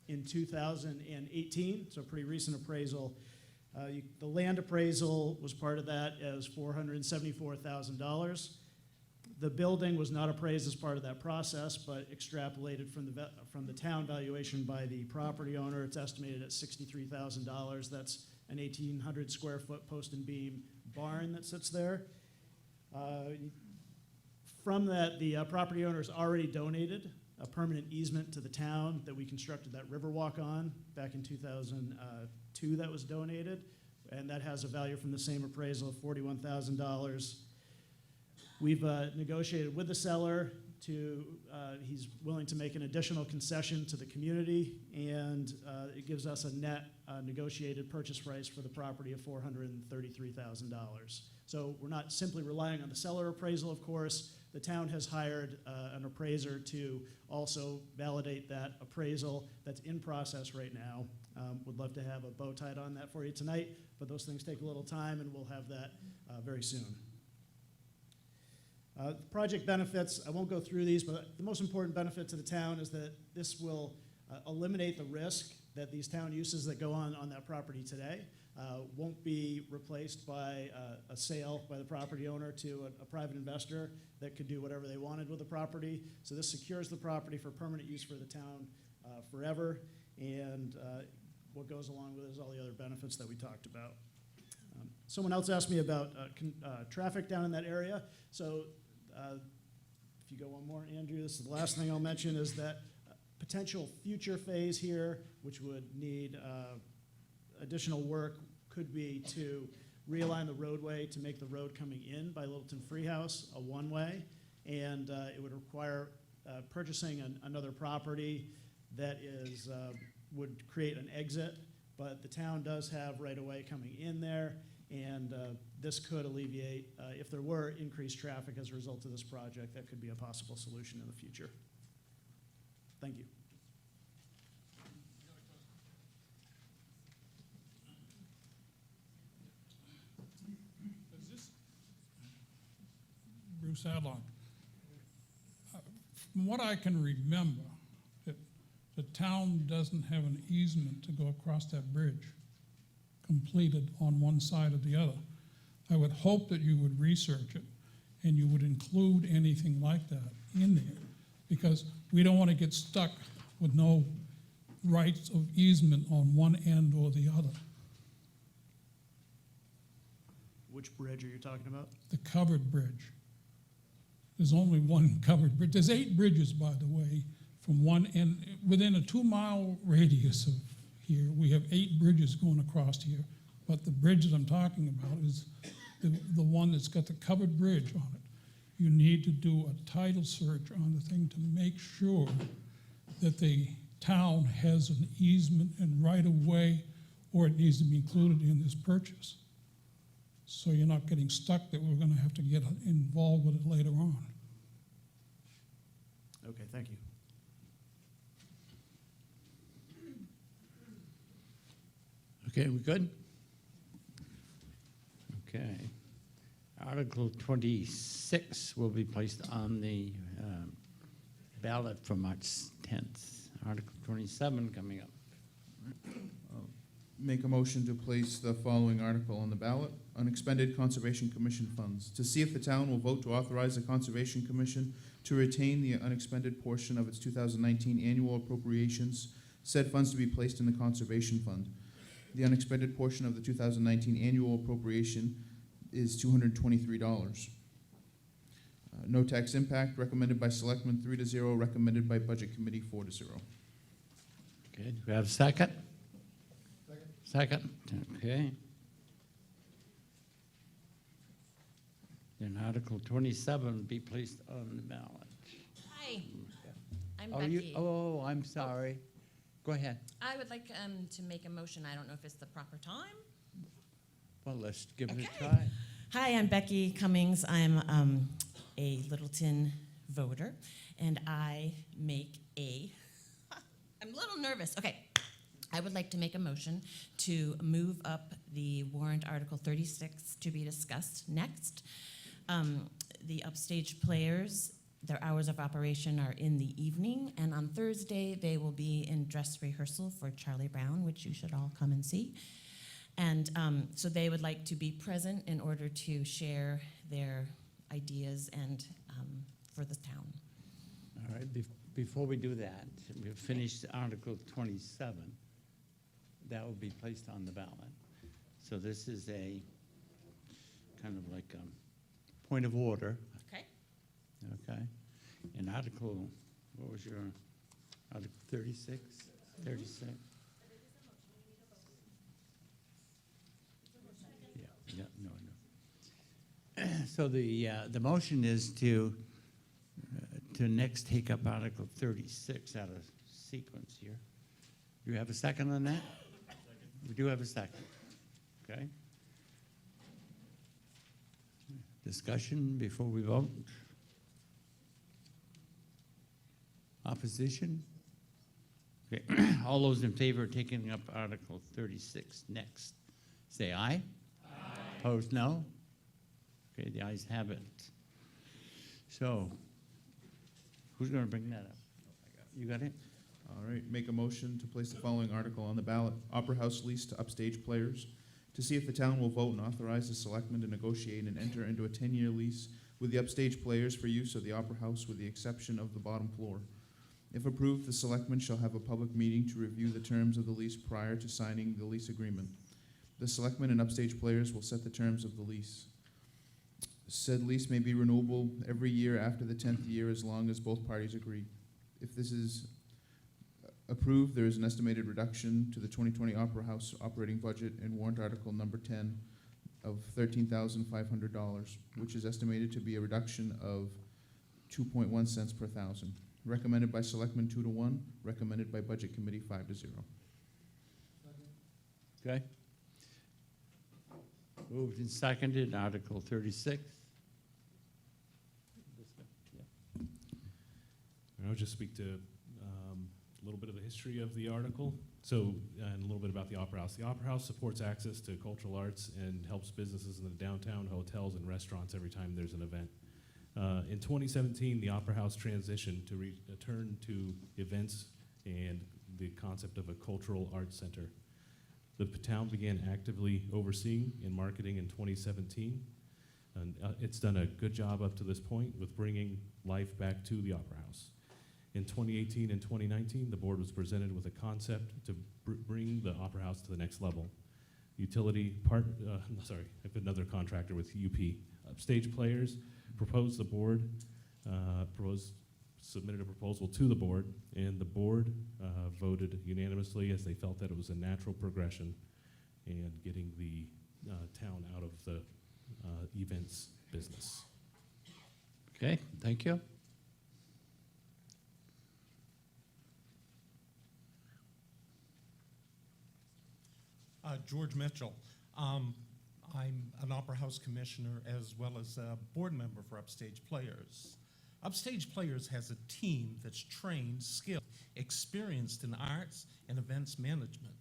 in 2018, so a pretty recent appraisal. The land appraisal was part of that as $474,000. The building was not appraised as part of that process, but extrapolated from the town valuation by the property owner. It's estimated at $63,000. That's an 1,800 square foot post and beam barn that sits there. From that, the property owner's already donated a permanent easement to the town that we constructed that Riverwalk on back in 2002 that was donated, and that has a value from the same appraisal of $41,000. We've negotiated with the seller he's willing to make an additional concession to the community, and it gives us a net negotiated purchase price for the property of $433,000. So we're not simply relying on the seller appraisal, of course. The town has hired an appraiser to also validate that appraisal. That's in process right now. Would love to have a bow tied on that for you tonight, but those things take a little time, and we'll have that very soon. Project benefits, I won't go through these, but the most important benefit to the town is that this will eliminate the risk that these town uses that go on that property today won't be replaced by a sale by the property owner to a private investor that could do whatever they wanted with the property. So this secures the property for permanent use for the town forever, and what goes along with it is all the other benefits that we talked about. Someone else asked me about traffic down in that area. So if you go one more, Andrew, this is the last thing I'll mention, is that potential future phase here, which would need additional work, could be to realign the roadway to make the road coming in by Littleton Freehouse a one-way, and it would require purchasing another property that would create an exit, but the town does have right-of-way coming in there, and this could alleviate, if there were increased traffic as a result of this project, that could be a possible solution in the future. Thank you.
Bruce Adlock. From what I can remember, the town doesn't have an easement to go across that bridge completed on one side or the other. I would hope that you would research it and you would include anything like that in there, because we don't want to get stuck with no rights of easement on one end or the other.
Which bridge are you talking about?
The covered bridge. There's only one covered bridge. There's 8 bridges, by the way, from one end. Within a 2-mile radius of here, we have 8 bridges going across here. But the bridge that I'm talking about is the one that's got the covered bridge on it. You need to do a title search on the thing to make sure that the town has an easement and right-of-way, or it needs to be included in this purchase. So you're not getting stuck that we're gonna have to get involved with it later on.
Okay, thank you.
Okay, we good? Okay. Article 26 will be placed on the ballot for March 10th. Article 27 coming up.
Make a motion to place the following article on the ballot. Unexpended Conservation Commission funds. To see if the town will vote to authorize the Conservation Commission to retain the unexpended portion of its 2019 annual appropriations, said funds to be placed in the Conservation Fund. The unexpended portion of the 2019 annual appropriation is $223. No tax impact, recommended by Selectmen 3-0, recommended by Budget Committee 4-0.
Okay, do we have a second? Second, okay. Then Article 27 be placed on the ballot.
Hi, I'm
Oh, you,
Becky.
oh, I'm sorry. Go ahead.
I would like to make a motion. I don't know if it's the proper time.
Well, let's give it a
Okay.
try.
Hi, I'm Becky Cummings. I'm a Littleton voter, and I make a, I'm a little nervous. Okay. I would like to make a motion to move up the warrant Article 36 to be discussed next. The upstage players, their hours of operation are in the evening, and on Thursday they will be in dress rehearsal for Charlie Brown, which you should all come and see. And so they would like to be present in order to share their ideas and for the town.
All right, before we do that, we've finished Article 27. That will be placed on the ballot. So this is a kind of like a point of order,
Okay?
okay? And Article, what was your, Article 36? 36? Yeah, no. So the motion is to next take up Article 36 out of sequence here. Do you have a second on that? We do have a second, okay? Discussion before we vote? Opposition? Okay, all those in favor of taking up Article 36 next, say aye. Aye. Opposed, no? Okay, the ayes have it. So, who's gonna bring that up? You got it?
All right, make a motion to place the following article on the ballot. Opera House lease to upstage players. To see if the town will vote and authorize the selectmen to negotiate and enter into a 10-year lease with the upstage players for use of the Opera House with the exception of the bottom floor. If approved, the selectmen shall have a public meeting to review the terms of the lease prior to signing the lease agreement. The selectmen and upstage players will set the terms of the lease. Said lease may be renewable every year after the 10th year as long as both parties agree. If this is approved, there is an estimated reduction to the 2020 Opera House operating budget in warrant article number 10 of $13,500, which is estimated to be a reduction of 2.1 cents per thousand. Recommended by Selectmen 2-1, recommended by Budget Committee 5-0.
Okay. Moved and seconded, Article 36.
I'll just speak to a little bit of the history of the article. So, and a little bit about the Opera House. The Opera House supports access to cultural arts and helps businesses in the downtown, hotels, and restaurants every time there's an event. In 2017, the Opera House transitioned to return to events and the concept of a cultural arts center. The town began actively overseeing and marketing in 2017. And it's done a good job up to this point with bringing life back to the Opera House. In 2018 and 2019, the board was presented with a concept to bring the Opera House to the next level. I have another contractor with UP. Upstage players proposed the board submitted a proposal to the board, and the board voted unanimously as they felt that it was a natural progression and getting the town out of the events business.
Okay, thank you.
George Mitchell. I'm an Opera House commissioner as well as a board member for Upstage Players. Upstage Players has a team that's trained, skilled, experienced in arts and events management.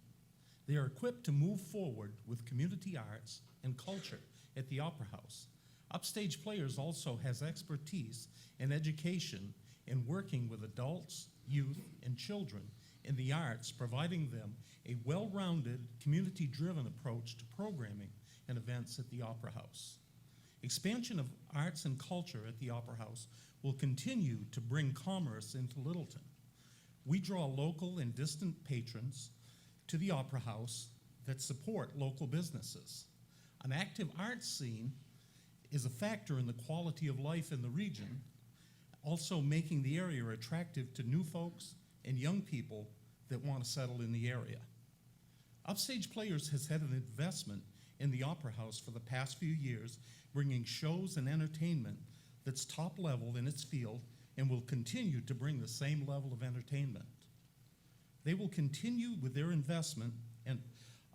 They are equipped to move forward with community arts and culture at the Opera House. Upstage Players also has expertise in education and working with adults, youth, and children in the arts, providing them a well-rounded, community-driven approach to programming and events at the Opera House. Expansion of arts and culture at the Opera House will continue to bring commerce into Littleton. We draw local and distant patrons to the Opera House that support local businesses. An active arts scene is a factor in the quality of life in the region, also making the area attractive to new folks and young people that want to settle in the area. Upstage Players has had an investment in the Opera House for the past few years, bringing shows and entertainment that's top level in its field and will continue to bring the same level of entertainment. They will continue with their investment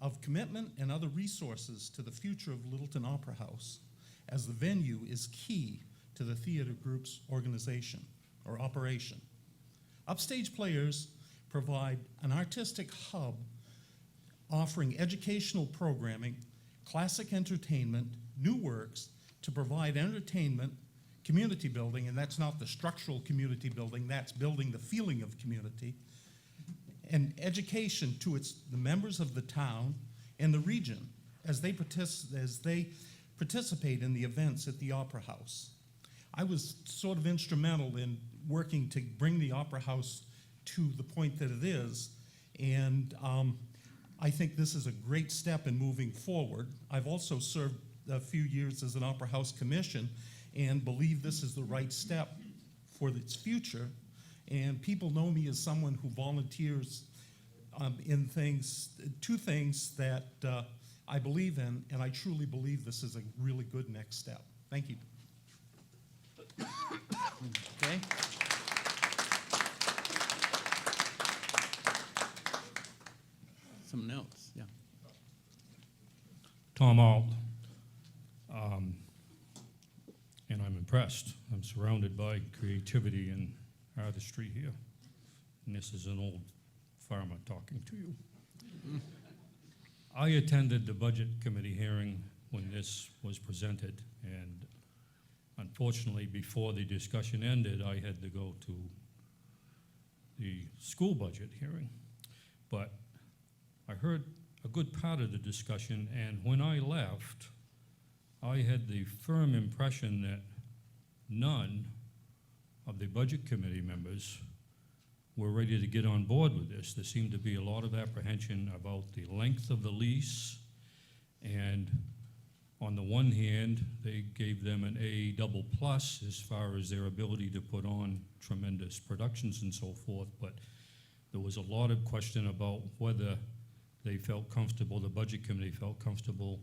of commitment and other resources to the future of Littleton Opera House, as the venue is key to the theater group's organization or operation. Upstage Players provide an artistic hub offering educational programming, classic entertainment, new works to provide entertainment, community building, and that's not the structural community building, that's building the feeling of community, and education to the members of the town and the region as they participate in the events at the Opera House. I was sort of instrumental in working to bring the Opera House to the point that it is, and I think this is a great step in moving forward. I've also served a few years as an Opera House commission and believe this is the right step for its future. And people know me as someone who volunteers in two things that I believe in, and I truly believe this is a really good next step. Thank you.
Okay. Someone else, yeah.
Tom Alt, and I'm impressed. I'm surrounded by creativity and artistry here. And this is an old farmer talking to you. I attended the budget committee hearing when this was presented, and unfortunately, before the discussion ended, I had to go to the school budget hearing. But I heard a good part of the discussion, and when I left, I had the firm impression that none of the budget committee members were ready to get on board with this. There seemed to be a lot of apprehension about the length of the lease, and on the one hand, they gave them an A++ as far as their ability to put on tremendous productions and so forth, but there was a lot of question about whether they felt comfortable, the budget committee felt comfortable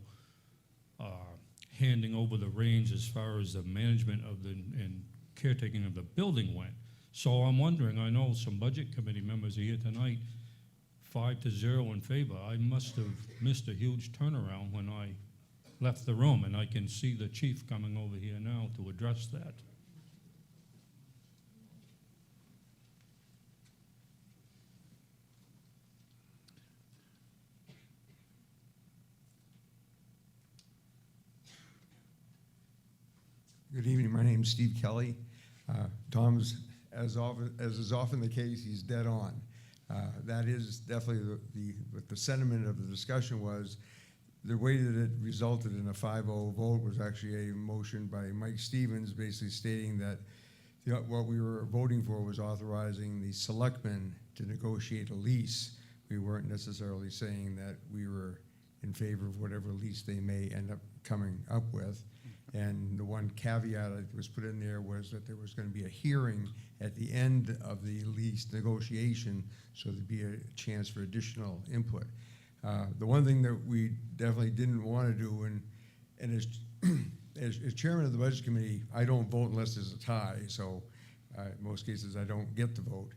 handing over the reins as far as the management of and caretaking of the building went. So I'm wondering, I know some budget committee members are here tonight, 5-0 in favor. I must have missed a huge turnaround when I left the room, and I can see the chief coming over here now to address that.
Good evening. My name's Steve Kelly. Tom's, as is often the case, he's dead on. That is definitely what the sentiment of the discussion was. The way that it resulted in a 5-0 vote was actually a motion by Mike Stevens, basically stating that what we were voting for was authorizing the selectmen to negotiate a lease. We weren't necessarily saying that we were in favor of whatever lease they may end up coming up with. And the one caveat that was put in there was that there was going to be a hearing at the end of the lease negotiation, so there'd be a chance for additional input. The one thing that we definitely didn't want to do, and as chairman of the budget committee, I don't vote unless there's a tie, so in most cases I don't get to vote.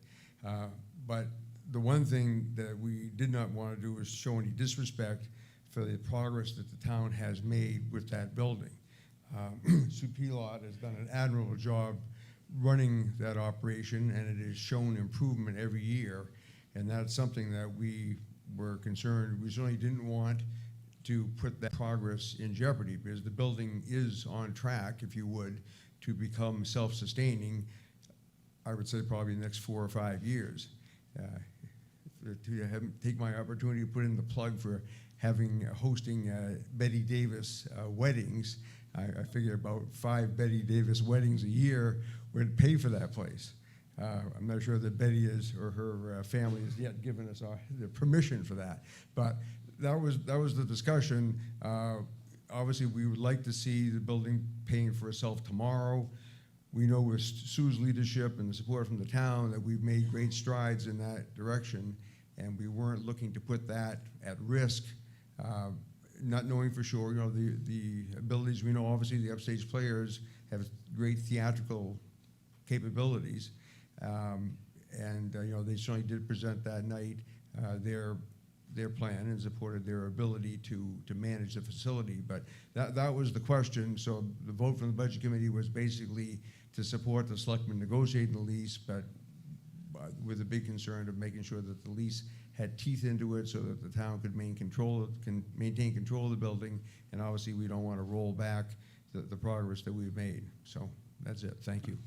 But the one thing that we did not want to do is show any disrespect for the progress that the town has made with that building. Sue Pilot has done an admirable job running that operation, and it has shown improvement every year, and that's something that we were concerned. We certainly didn't want to put that progress in jeopardy, because the building is on track, if you would, to become self-sustaining, I would say probably the next 4 or 5 years. To take my opportunity to put in the plug for hosting Betty Davis weddings. I figure about 5 Betty Davis weddings a year would pay for that place. I'm not sure that Betty is, or her family has yet given us the permission for that. But that was the discussion. Obviously, we would like to see the building paying for itself tomorrow. We know with Sue's leadership and the support from the town that we've made great strides in that direction, and we weren't looking to put that at risk. Not knowing for sure, the abilities, we know obviously the Upstage Players have great theatrical capabilities, and they certainly did present that night their plan and supported their ability to manage the facility. But that was the question. So the vote from the Budget Committee was basically to support the selectmen negotiating the lease, but with a big concern of making sure that the lease had teeth into it so that the town could maintain control of the building, and obviously we don't want to roll back the progress that we've made. So that's it. Thank you.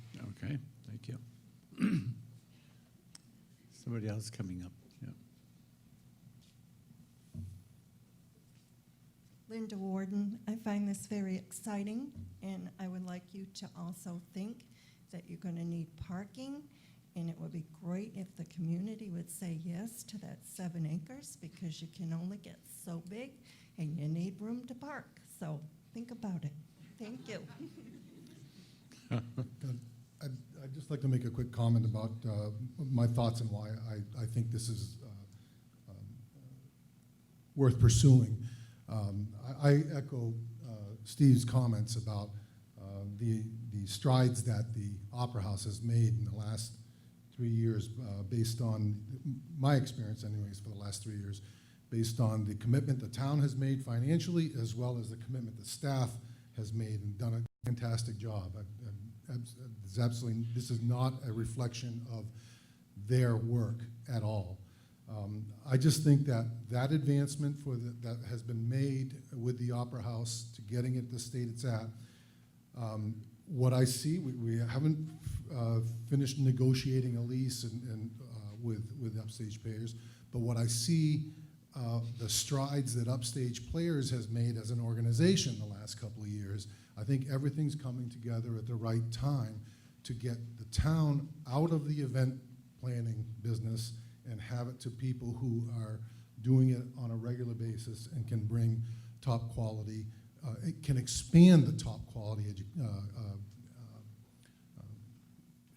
Okay, thank you. Somebody else coming up. Yeah.
Linda Warden, I find this very exciting, and I would like you to also think that you're going to need parking. And it would be great if the community would say yes to that 7 acres, because you can only get so big and you need room to park. So think about it. Thank you.
I'd just like to make a quick comment about my thoughts and why I think this is worth pursuing. I echo Steve's comments about the strides that the Opera House has made in the last 3 years, based on my experience anyways for the last 3 years, based on the commitment the town has made financially, as well as the commitment the staff has made and done a fantastic job. This is not a reflection of their work at all. I just think that advancement that has been made with the Opera House to getting it the state it's at, what I see, we haven't finished negotiating a lease with Upstage Players, but what I see, the strides that Upstage Players has made as an organization the last couple of years, I think everything's coming together at the right time to get the town out of the event planning business and have it to people who are doing it on a regular basis and can bring top quality, it can expand the top quality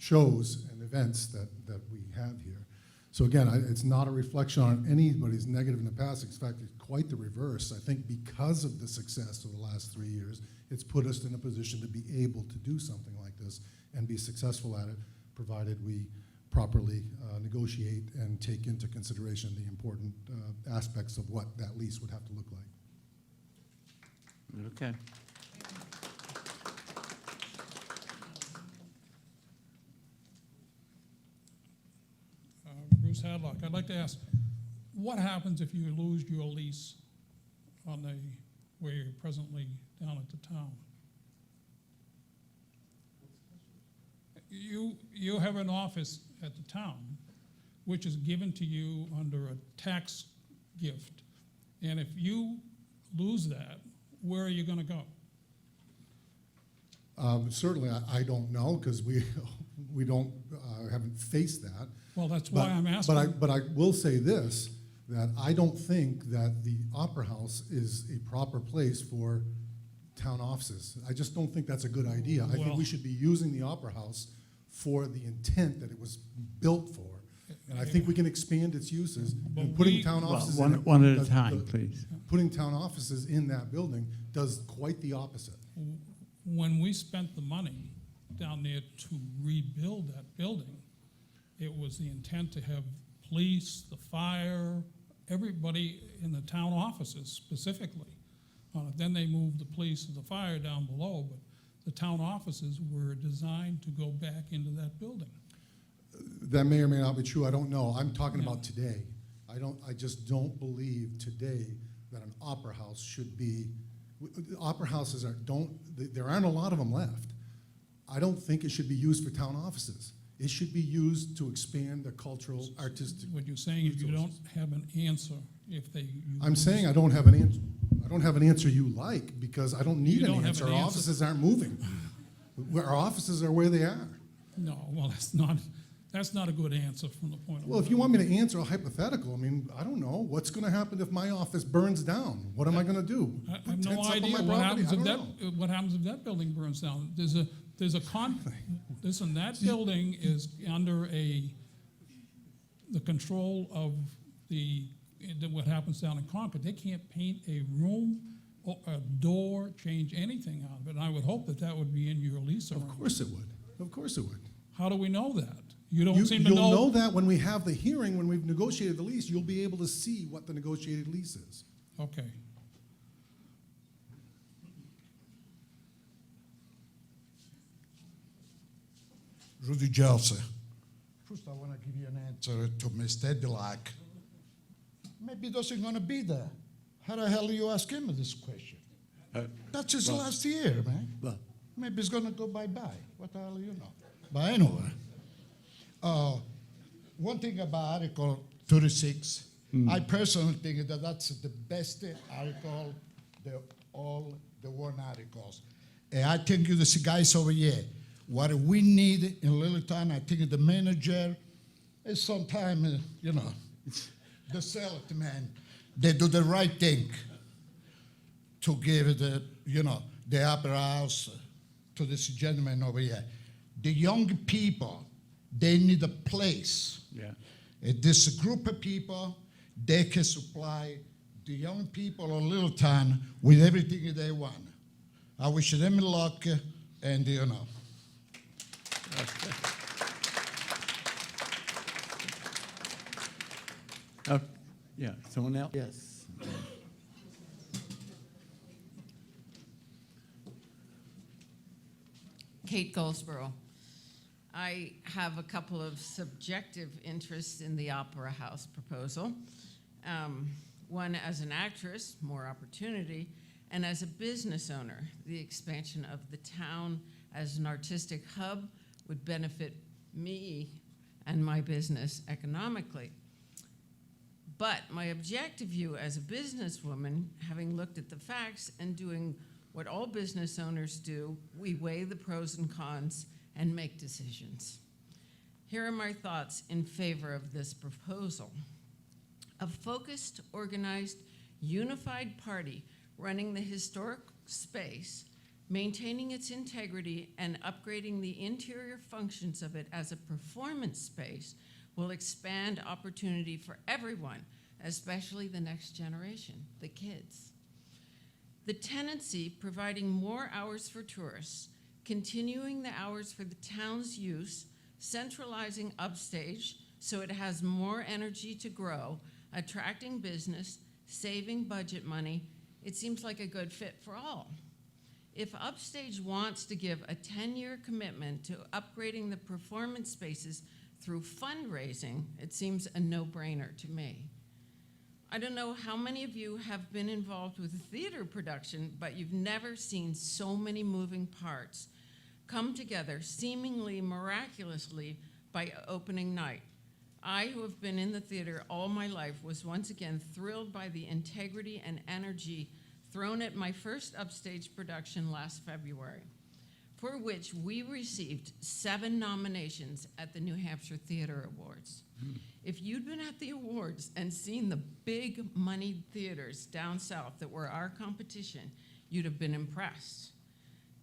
shows and events that we have here. So again, it's not a reflection on anybody's negative in the past. In fact, it's quite the reverse. I think because of the success of the last 3 years, it's put us in a position to be able to do something like this and be successful at it, provided we properly negotiate and take into consideration the important aspects of what that lease would have to look like.
Okay.
Bruce Hadlock, I'd like to ask, what happens if you lose your lease on where you're presently down at the town? You have an office at the town, which is given to you under a tax gift. And if you lose that, where are you going to go?
Certainly, I don't know, because we haven't faced that.
Well, that's why I'm asking.
But I will say this, that I don't think that the Opera House is a proper place for town offices. I just don't think that's a good idea. I think
Well-
we should be using the Opera House for the intent that it was built for. And I think we can expand its uses,
But
and putting
we-
town
Well,
offices in it
one at a
does-
time, please.
Putting town offices in that building does quite the opposite.
When we spent the money down there to rebuild that building, it was the intent to have police, the fire, everybody in the town offices specifically. Then they moved the police and the fire down below, but the town offices were designed to go back into that building.
That may or may not be true, I don't know. I'm talking
Yeah.
about today. I just don't believe today that an opera house should be, opera houses there aren't a lot of them left. I don't think it should be used for town offices. It should be used to expand the cultural, artistic.
What you're saying is you don't
resources.
have an answer if they.
I'm saying I don't have an answer. I don't have an answer you like, because I don't need
You
an
don't have
answer.
an
Our
answer.
offices aren't moving. Our offices are where they are.
No, well, that's not a good answer from the point of.
Well, if you want me to answer a hypothetical, I mean, I don't know. What's going to happen if my office burns down? What am I going to do?
I
Put
have no
tents up on
idea
my
what
property?
happens
I
if
don't know.
what happens if that building burns down. Listen, that building is under the control of what happens down in Concord. They can't paint a room, or a door, change anything out of it. And I would hope that would be in your lease.
Of course it would. Of course it would.
How do we know that? You don't seem to
You'll
know.
know that when we have the hearing, when we've negotiated the lease, you'll be able to see what the negotiated lease is.
Okay.
Rudy Jelse. First, I want to give you an answer to Mr. Edilak. Maybe he doesn't going to be there. How the hell do you ask him this question? That's his last year, man.
Well,
Maybe he's going to go bye-bye. What the hell do you know? But anyway, one thing about Article 36, I personally think that that's the best article, all the warrant articles. And I think you, the guys over here, what we need in Littleton, I think the manager is sometimes, the salesman, they do the right thing to give the opera house to this gentleman over here. The young people, they need a place.
yeah.
And this group of people, they can supply the young people of Littleton with everything they want. I wish them luck, and
Yeah, someone else? Yes.
Kate Goldsboro. I have a couple of subjective interests in the Opera House proposal. One as an actress, more opportunity, and as a business owner, the expansion of the town as an artistic hub would benefit me and my business economically. But my objective view as a businesswoman, having looked at the facts and doing what all business owners do, we weigh the pros and cons and make decisions. Here are my thoughts in favor of this proposal. A focused, organized, unified party running the historic space, maintaining its integrity, and upgrading the interior functions of it as a performance space will expand opportunity for everyone, especially the next generation, the kids. The tenancy providing more hours for tourists, continuing the hours for the town's use, centralizing upstage so it has more energy to grow, attracting business, saving budget money, it seems like a good fit for all. If Upstage wants to give a 10-year commitment to upgrading the performance spaces through fundraising, it seems a no-brainer to me. I don't know how many of you have been involved with a theater production, but you've never seen so many moving parts come together seemingly miraculously by opening night. I, who have been in the theater all my life, was once again thrilled by the integrity and energy thrown at my first Upstage production last February, for which we received 7 nominations at the New Hampshire Theater Awards. If you'd been at the awards and seen the big moneyed theaters down south that were our competition, you'd have been impressed.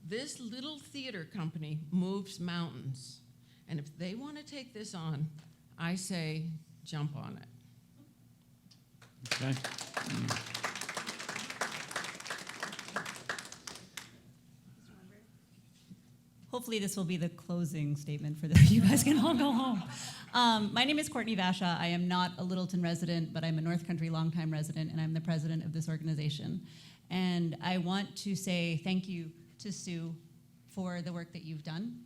This little theater company moves mountains. And if they want to take this on, I say jump on it.
Okay.
Hopefully this will be the closing statement for this. You guys can all go home. My name is Courtney Vasha. I am not a Littleton resident, but I'm a North Country longtime resident, and I'm the president of this organization. And I want to say thank you to Sue for the work that you've done.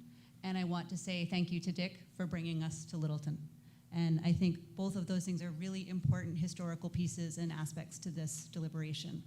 And I want to say thank you to Dick for bringing us to Littleton. And I think both of those things are really important historical pieces and aspects to this deliberation.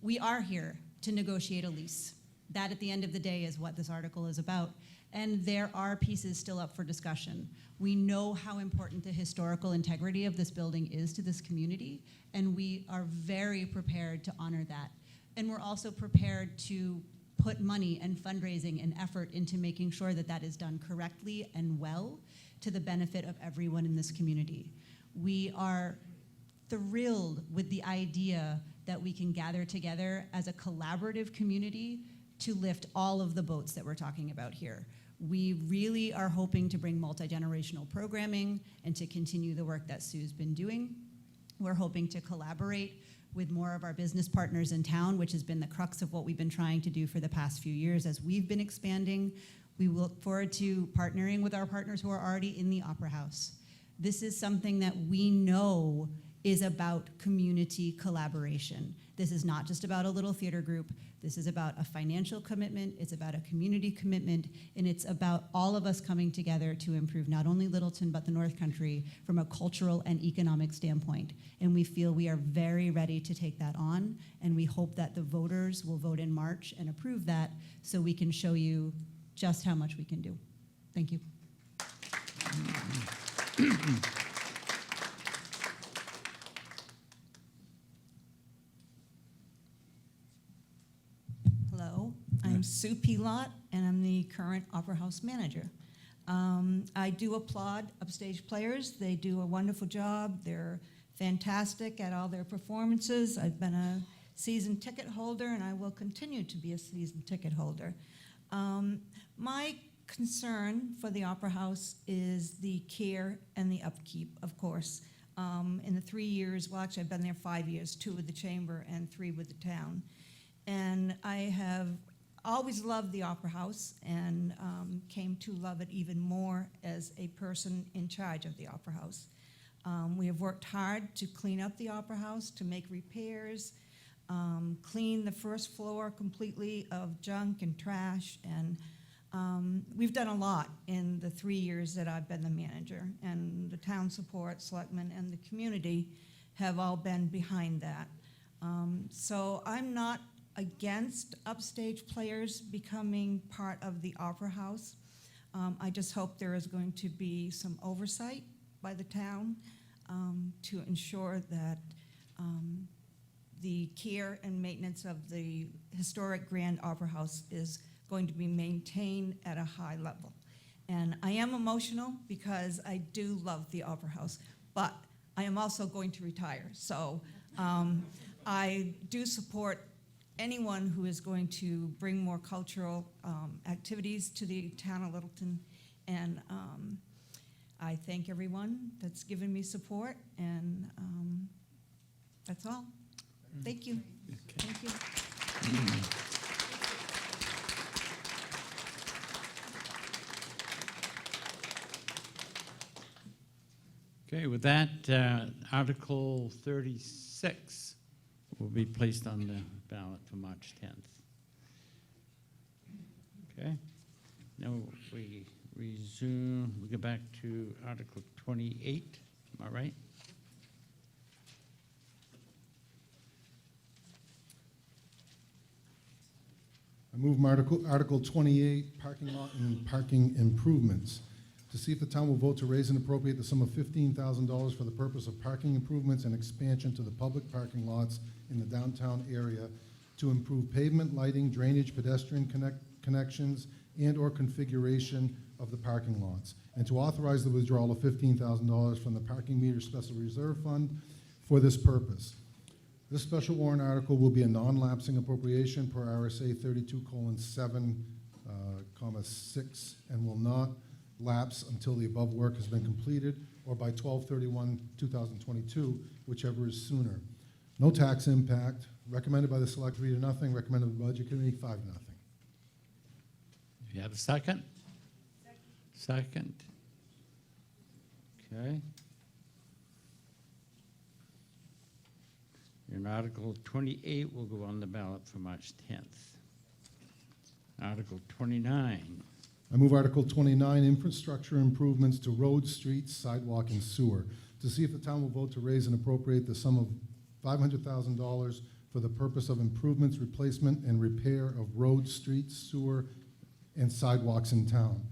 We are here to negotiate a lease. That, at the end of the day, is what this article is about. And there are pieces still up for discussion. We know how important the historical integrity of this building is to this community, and we are very prepared to honor that. And we're also prepared to put money and fundraising and effort into making sure that that is done correctly and well to the benefit of everyone in this community. We are thrilled with the idea that we can gather together as a collaborative community to lift all of the boats that we're talking about here. We really are hoping to bring multi-generational programming and to continue the work that Sue's been doing. We're hoping to collaborate with more of our business partners in town, which has been the crux of what we've been trying to do for the past few years as we've been expanding. We look forward to partnering with our partners who are already in the Opera House. This is something that we know is about community collaboration. This is not just about a little theater group. This is about a financial commitment, it's about a community commitment, and it's about all of us coming together to improve not only Littleton, but the North Country from a cultural and economic standpoint. And we feel we are very ready to take that on, and we hope that the voters will vote in March and approve that so we can show you just how much we can do. Thank you.
Hello, I'm Sue Pilot, and I'm the current Opera House manager. I do applaud Upstage Players. They do a wonderful job. They're fantastic at all their performances. I've been a season ticket holder, and I will continue to be a season ticket holder. My concern for the Opera House is the care and the upkeep, of course. In the 3 years, well, actually, I've been there 5 years, 2 with the chamber and 3 with the town. And I have always loved the Opera House and came to love it even more as a person in charge of the Opera House. We have worked hard to clean up the Opera House, to make repairs, clean the first floor completely of junk and trash, and we've done a lot in the 3 years that I've been the manager, and the town support, selectmen, and the community have all been behind that. So I'm not against Upstage Players becoming part of the Opera House. I just hope there is going to be some oversight by the town to ensure that the care and maintenance of the historic Grand Opera House is going to be maintained at a high level. And I am emotional because I do love the Opera House, but I am also going to retire. So I do support anyone who is going to bring more cultural activities to the town of Littleton. And I thank everyone that's given me support, and that's all. Thank you.
Okay.
Thank you.
Okay, with that, Article 36 will be placed on the ballot for March 10th. Okay, now we resume, we go back to Article 28, am I right?
I move Article 28, parking lot and parking improvements. To see if the town will vote to raise and appropriate the sum of $15,000 for the purpose of parking improvements and expansion to the public parking lots in the downtown area to improve pavement, lighting, drainage, pedestrian connections, and/or configuration of the parking lots, and to authorize the withdrawal of $15,000 from the parking meter special reserve fund for this purpose. This special warrant article will be a non-lapsing appropriation per RSA 32:7, comma 6, and will not lapse until the above work has been completed or by 12/31/2022, whichever is sooner. No tax impact. Recommended by the select 3-0. Recommended by the budget committee 5-0.
You have a second? Second. Okay. And Article 28 will go on the ballot for March 10th. Article 29.
I move Article 29, infrastructure improvements to roads, streets, sidewalk, and sewer, to see if the town will vote to raise and appropriate the sum of $500,000 for the purpose of improvements, replacement, and repair of roads, streets, sewer, and sidewalks in town.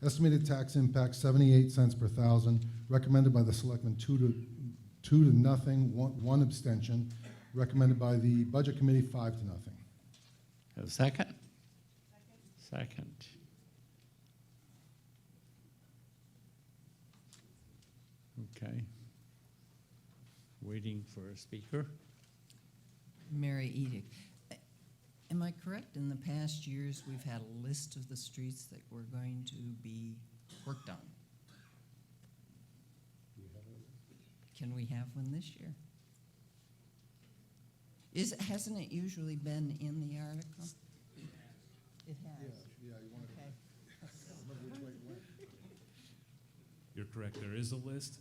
Estimated tax impact 78 cents per thousand. Recommended by the selectmen 2-0, one abstention. Recommended by the budget committee 5-0.
Have a second? Second. Okay. Waiting for a speaker.
Mary Edick. Am I correct? In the past years, we've had a list of the streets that were going to be worked on. Can we have one this year? Hasn't it usually been in the article? It has.
Yeah, you want
Okay.
remember which way it went?
You're correct, there is a list.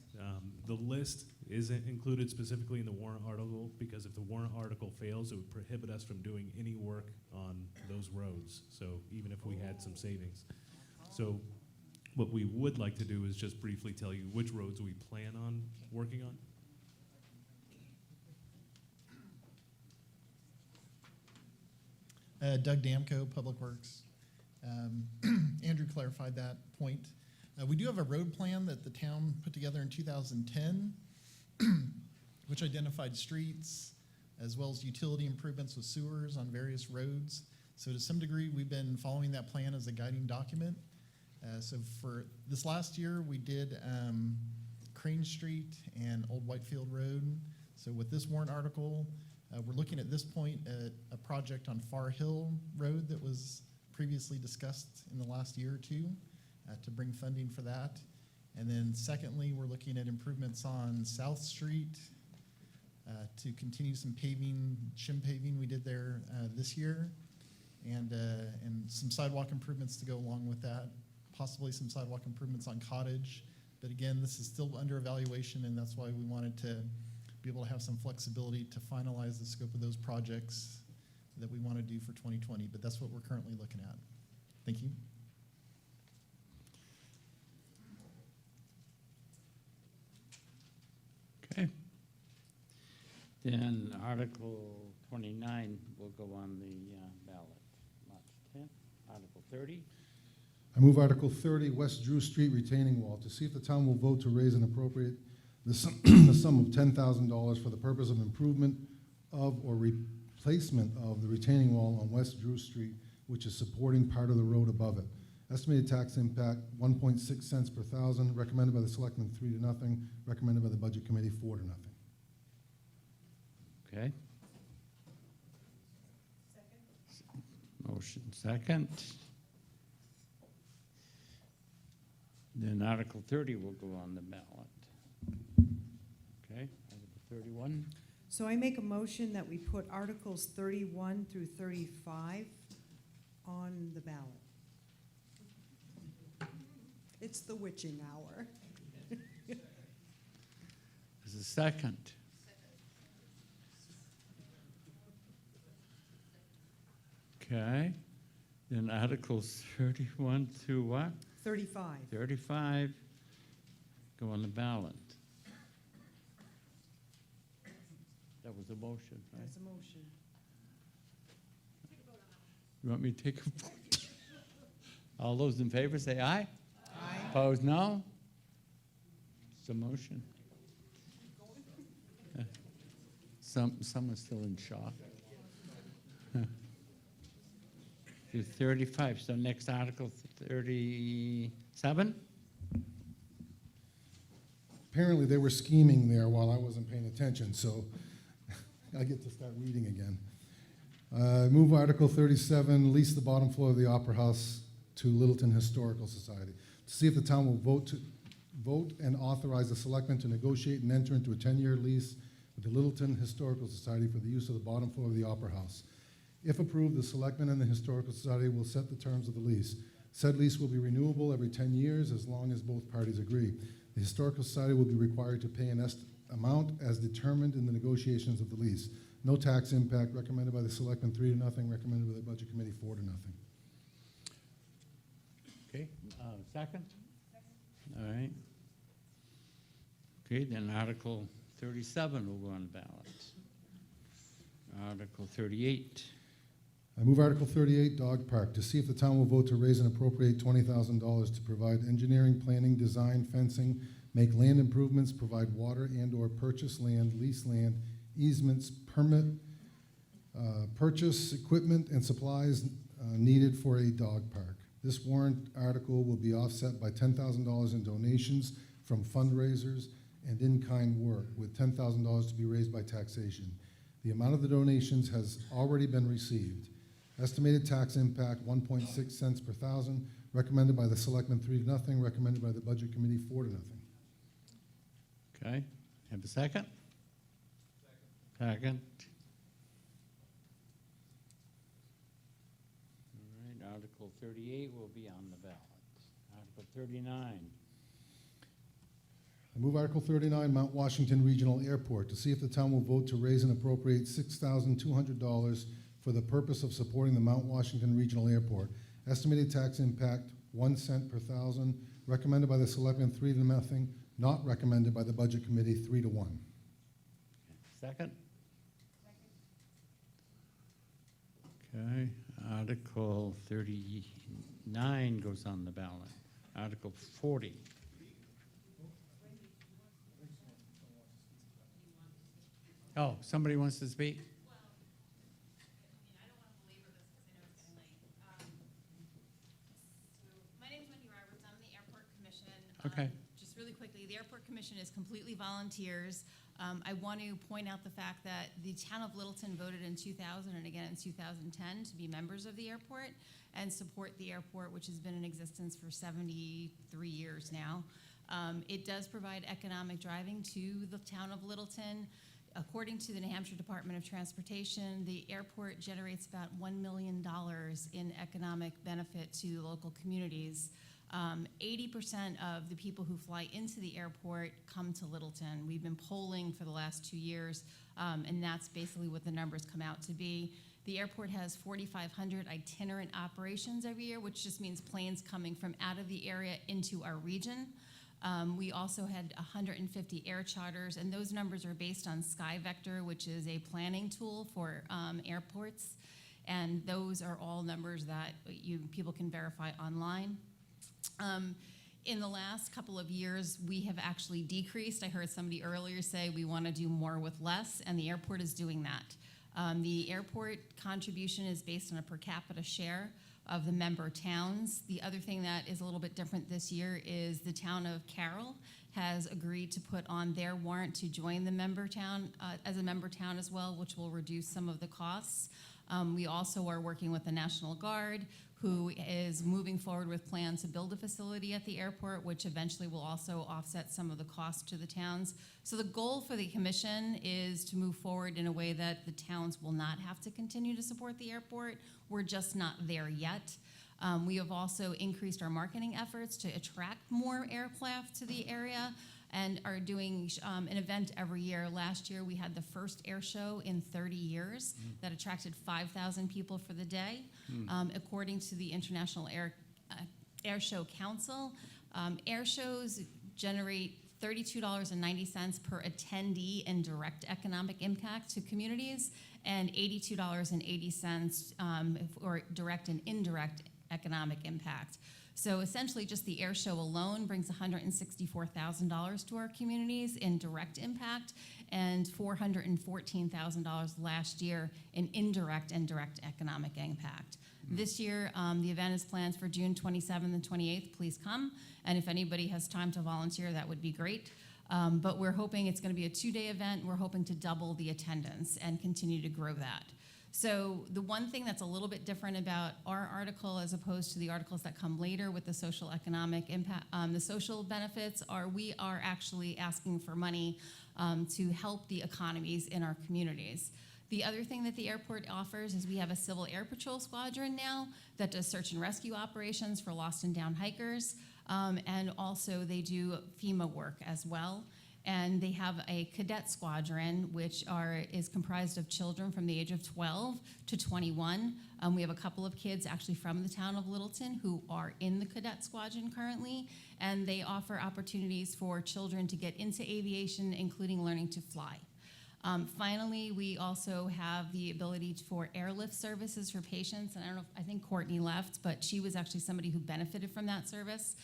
The list isn't included specifically in the warrant article because if the warrant article fails, it would prohibit us from doing any work on those roads, so even if we had some savings. So what we would like to do is just briefly tell you which roads we plan on working on.
Doug Damko, Public Works. Andrew clarified that point. We do have a road plan that the town put together in 2010, which identified streets as well as utility improvements with sewers on various roads. So to some degree, we've been following that plan as a guiding document. So for this last year, we did Crane Street and Old Whitefield Road. So with this warrant article, we're looking at this point at a project on Far Hill Road that was previously discussed in the last year or two to bring funding for that. And then secondly, we're looking at improvements on South Street to continue some paving, shim paving we did there this year, and some sidewalk improvements to go along with that, possibly some sidewalk improvements on Cottage. But again, this is still under evaluation, and that's why we wanted to be able to have some flexibility to finalize the scope of those projects that we want to do for 2020. But that's what we're currently looking at. Thank you.
Okay. Then Article 29 will go on the ballot. March 10th. Article 30.
I move Article 30, West Drew Street retaining wall, to see if the town will vote to raise and appropriate the sum of $10,000 for the purpose of improvement of or replacement of the retaining wall on West Drew Street, which is supporting part of the road above it. Estimated tax impact 1.6 cents per thousand. Recommended by the selectmen 3-0. Recommended by the budget committee 4-0.
Okay. Motion second. Then Article 30 will go on the ballot. Okay, Article 31.
So I make a motion that we put Articles 31 through 35 on the ballot. It's the witching hour.
There's a second. Okay, then Articles 31 through what?
35.
35 go on the ballot. That was a motion, right?
That's a motion.
You want me to take a vote? All those in favor say aye.
Aye.
Opposed, no? It's a motion. Some are still in shock. To 35, so next Article 37?
Apparently, they were scheming there while I wasn't paying attention, so I get to start reading again. Move Article 37, lease the bottom floor of the Opera House to Littleton Historical Society. To see if the town will vote and authorize the selectmen to negotiate and enter into a 10-year lease with the Littleton Historical Society for the use of the bottom floor of the Opera House. If approved, the selectmen and the Historical Society will set the terms of the lease. Said lease will be renewable every 10 years as long as both parties agree. The Historical Society will be required to pay an amount as determined in the negotiations of the lease. No tax impact, recommended by the selectmen 3-0, recommended by the Budget Committee 4-0.
Okay, second? All right. Okay, then Article 37 will go on the ballot. Article 38.
I move Article 38, Dog Park, to see if the town will vote to raise and appropriate $20,000 to provide engineering, planning, design, fencing, make land improvements, provide water and/or purchase land, lease land, easements, permit, purchase equipment and supplies needed for a dog park. This warrant article will be offset by $10,000 in donations from fundraisers and in-kind work, with $10,000 to be raised by taxation. The amount of the donations has already been received. Estimated tax impact, 1.6 cents per thousand, recommended by the selectmen 3-0, recommended by the Budget Committee 4-0.
Okay, have a second? Second. All right, Article 38 will be on the ballot. Article 39.
I move Article 39, Mount Washington Regional Airport, to see if the town will vote to raise and appropriate $6,200 for the purpose of supporting the Mount Washington Regional Airport. Estimated tax impact, 1 cent per thousand, recommended by the selectmen 3-0, not recommended by the Budget Committee 3-1.
Second? Okay, Article 39 goes on the ballot. Article 40. Oh, somebody wants to speak?
My name is Wendy Roberts. I'm the Airport Commission.
Okay.
Just really quickly, the Airport Commission is completely volunteers. I want to point out the fact that the town of Littleton voted in 2000 and again in 2010 to be members of the airport and support the airport, which has been in existence for 73 years now. It does provide economic driving to the town of Littleton. According to the New Hampshire Department of Transportation, the airport generates about $1 million in economic benefit to local communities. 80% of the people who fly into the airport come to Littleton. We've been polling for the last 2 years, and that's basically what the numbers come out to be. The airport has 4,500 itinerant operations every year, which just means planes coming from out of the area into our region. We also had 150 air charters, and those numbers are based on SkyVector, which is a planning tool for airports. And those are all numbers that people can verify online. In the last couple of years, we have actually decreased. I heard somebody earlier say we want to do more with less, and the airport is doing that. The airport contribution is based on a per capita share of the member towns. The other thing that is a little bit different this year is the town of Carroll has agreed to put on their warrant to join the member town as a member town as well, which will reduce some of the costs. We also are working with the National Guard, who is moving forward with plans to build a facility at the airport, which eventually will also offset some of the costs to the towns. So the goal for the commission is to move forward in a way that the towns will not have to continue to support the airport. We're just not there yet. We have also increased our marketing efforts to attract more aircraft to the area and are doing an event every year. Last year, we had the first air show in 30 years that attracted 5,000 people for the day. According to the International Air Show Council, air shows generate $32.90 per attendee in direct economic impact to communities and $82.80 for direct and indirect economic impact. So essentially, just the air show alone brings $164,000 to our communities in direct impact and $414,000 last year in indirect and direct economic impact. This year, the event is planned for June 27th and 28th. Please come. And if anybody has time to volunteer, that would be great. But we're hoping it's going to be a 2-day event. We're hoping to double the attendance and continue to grow that. So the one thing that's a little bit different about our article as opposed to the articles that come later with the social economic impact, the social benefits are we are actually asking for money to help the economies in our communities. The other thing that the airport offers is we have a civil air patrol squadron now that does search and rescue operations for lost and downed hikers. And also they do FEMA work as well. And they have a cadet squadron, which is comprised of children from the age of 12 to 21. We have a couple of kids actually from the town of Littleton who are in the cadet squadron currently, and they offer opportunities for children to get into aviation, including learning to fly. Finally, we also have the ability for airlift services for patients, and I think Courtney left, but she was actually somebody who benefited from that service.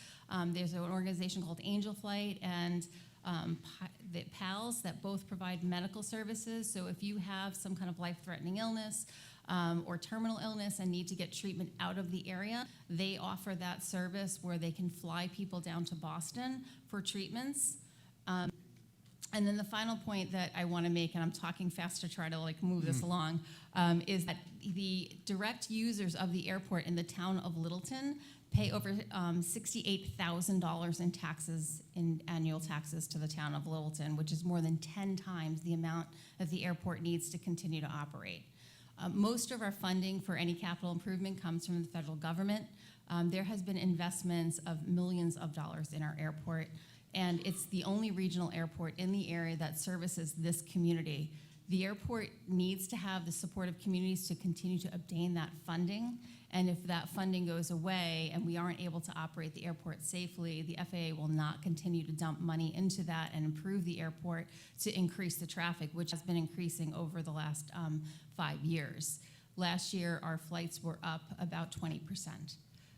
There's an organization called Angel Flight and the PALS that both provide medical services. So if you have some kind of life-threatening illness or terminal illness and need to get treatment out of the area, they offer that service where they can fly people down to Boston for treatments. And then the final point that I want to make, and I'm talking fast to try to move this along, is that the direct users of the airport in the town of Littleton pay over $68,000 in taxes, in annual taxes to the town of Littleton, which is more than 10 times the amount that the airport needs to continue to operate. Most of our funding for any capital improvement comes from the federal government. There has been investments of millions of dollars in our airport, and it's the only regional airport in the area that services this community. The airport needs to have the support of communities to continue to obtain that funding, and if that funding goes away and we aren't able to operate the airport safely, the FAA will not continue to dump money into that and improve the airport to increase the traffic, which has been increasing over the last 5 years. Last year, our flights were up about 20%.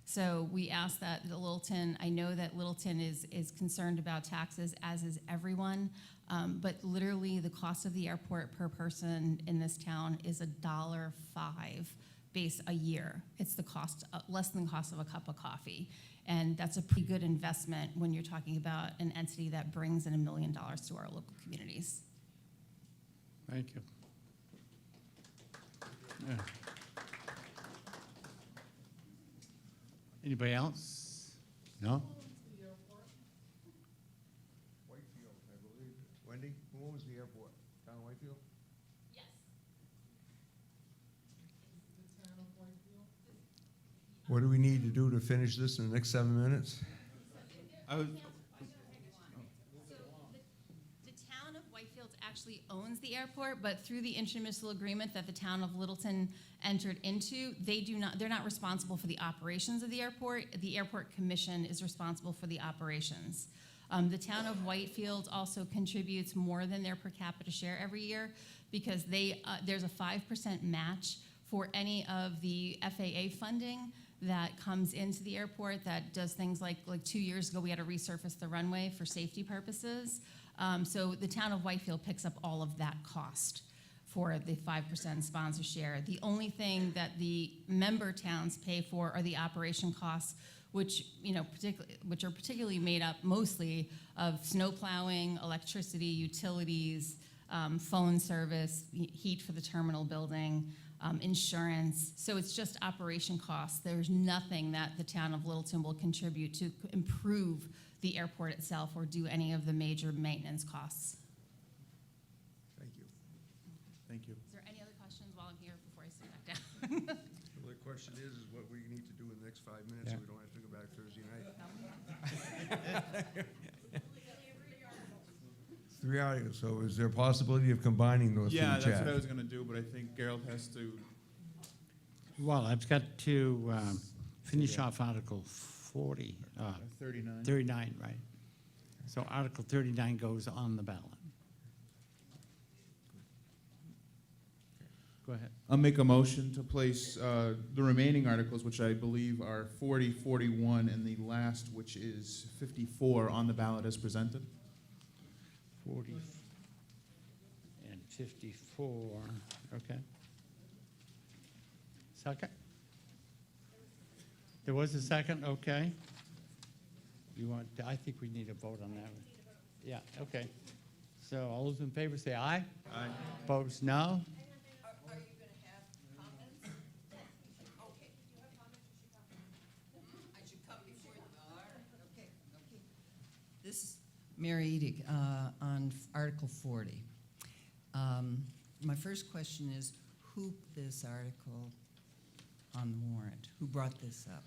So we ask that Littleton, I know that Littleton is concerned about taxes, as is everyone, but literally the cost of the airport per person in this town is $1.05 base a year. It's the cost, less than the cost of a cup of coffee. And that's a pretty good investment when you're talking about an entity that brings in $1 million to our local communities.
Thank you. Yeah. Anybody else? No?
Whitefield, I believe. Wendy, who owns the airport? Town of Whitefield?
Yes.
What do we need to do to finish this in the next 7 minutes?
The town of Whitefield actually owns the airport, but through the intermunicipal agreement that the town of Littleton entered into, they're not responsible for the operations of the airport. The airport commission is responsible for the operations. The town of Whitefield also contributes more than their per capita share every year because there's a 5% match for any of the FAA funding that comes into the airport that does things like 2 years ago we had to resurface the runway for safety purposes. So the town of Whitefield picks up all of that cost for the 5% sponsor share. The only thing that the member towns pay for are the operation costs, which are particularly made up mostly of snow plowing, electricity, utilities, phone service, heat for the terminal building, insurance. So it's just operation costs. There's nothing that the town of Littleton will contribute to improve the airport itself or do any of the major maintenance costs.
Thank you.
Thank you.
Is there any other questions while I'm here before I sit back down?
Well, the question is what we need to do in the next 5 minutes so we don't have to go back Thursday night. 3 articles, so is there a possibility of combining those
Yeah,
for the
that's
chat?
what I was gonna do, but I think Gerald has to.
Well, I've got to finish off Article 40.
39.
39, right. So Article 39 goes on the ballot. Go ahead.
I'll make a motion to place the remaining articles, which I believe are 40, 41, and the last, which is 54, on the ballot as presented.
40 and 54, okay. Second? There was a second, okay. I think we need a vote on that one. Yeah, okay. So all those in favor say aye. Aye. Opposed, no.
Are you going to have comments? Okay. Do you have comments? I should come before you. All right. Okay. This is Mary Edick on Article 40. My first question is, who put this article on the warrant? Who brought this up?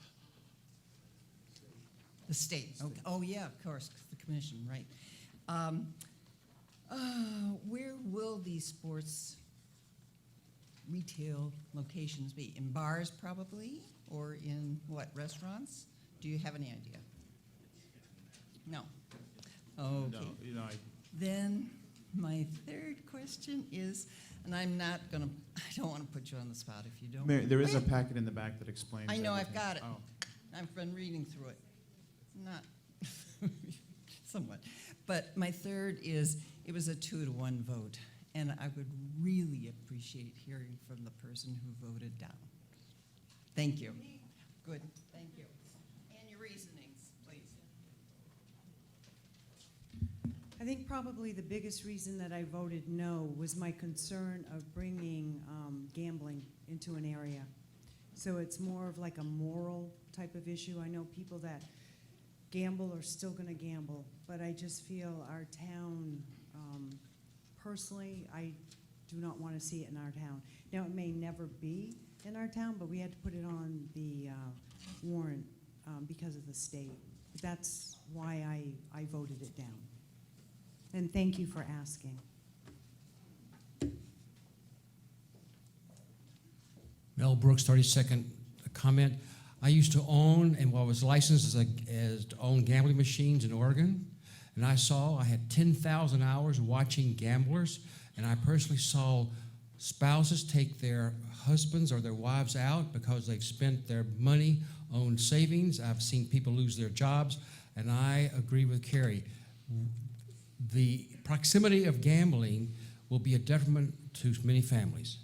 The state. Okay. Oh, yeah, of course, the commission, right. Where will these sports retail locations be? In bars, probably, or in what, restaurants? Do you have any idea? No. Okay.
No,
Then my third question is, and I don't want to put you on the spot if you don't.
Mary, there is a packet in the back that explains.
I know, I've
everything.
got it.
Oh.
I've been reading through it. Not somewhat. But my third is, it was a 2-to-1 vote, and I would really appreciate hearing from the person who voted down. Thank you. Good, thank you. And your reasonings, please.
I think probably the biggest reason that I voted no was my concern of bringing gambling into an area. So it's more of like a moral type of issue. I know people that gamble are still going to gamble, but I just feel our town, personally, I do not want to see it in our town. Now, it may never be in our town, but we had to put it on the warrant because of the state. That's why I voted it down. And thank you for asking.
Mel Brooks, 32nd comment. I used to own, and I was licensed as to own gambling machines in Oregon, and I had 10,000 hours watching gamblers, and I personally saw spouses take their husbands or their wives out because they've spent their money on savings. I've seen people lose their jobs, and I agree with Carrie. The proximity of gambling will be a detriment to many families.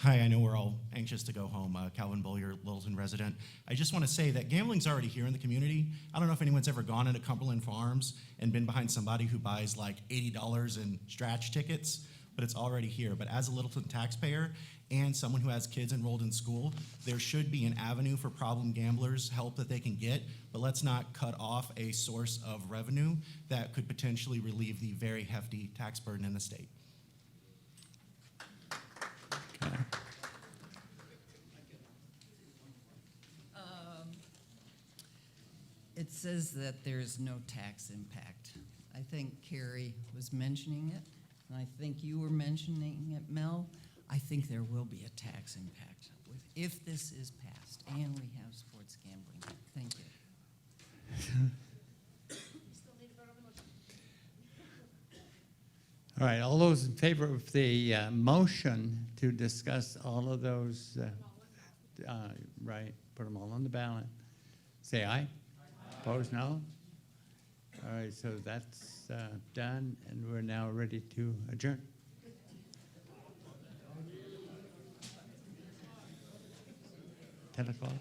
Hi, I know we're all anxious to go home. Calvin Bollier, Littleton resident. I just want to say that gambling's already here in the community. I don't know if anyone's ever gone into Cumberland Farms and been behind somebody who buys like $80 in scratch tickets, but it's already here. But as a Littleton taxpayer and someone who has kids enrolled in school, there should be an avenue for problem gamblers, help that they can get, but let's not cut off a source of revenue that could potentially relieve the very hefty tax burden in the state.
It says that there's no tax impact. I think Carrie was mentioning it, and I think you were mentioning it, Mel. I think there will be a tax impact if this is passed and we have sports gambling. Thank you.
All right, all those in favor of the motion to discuss all of those, right, put them all on the ballot, say aye. Opposed, no? All right, so that's done, and we're now ready to adjourn. 10 o'clock?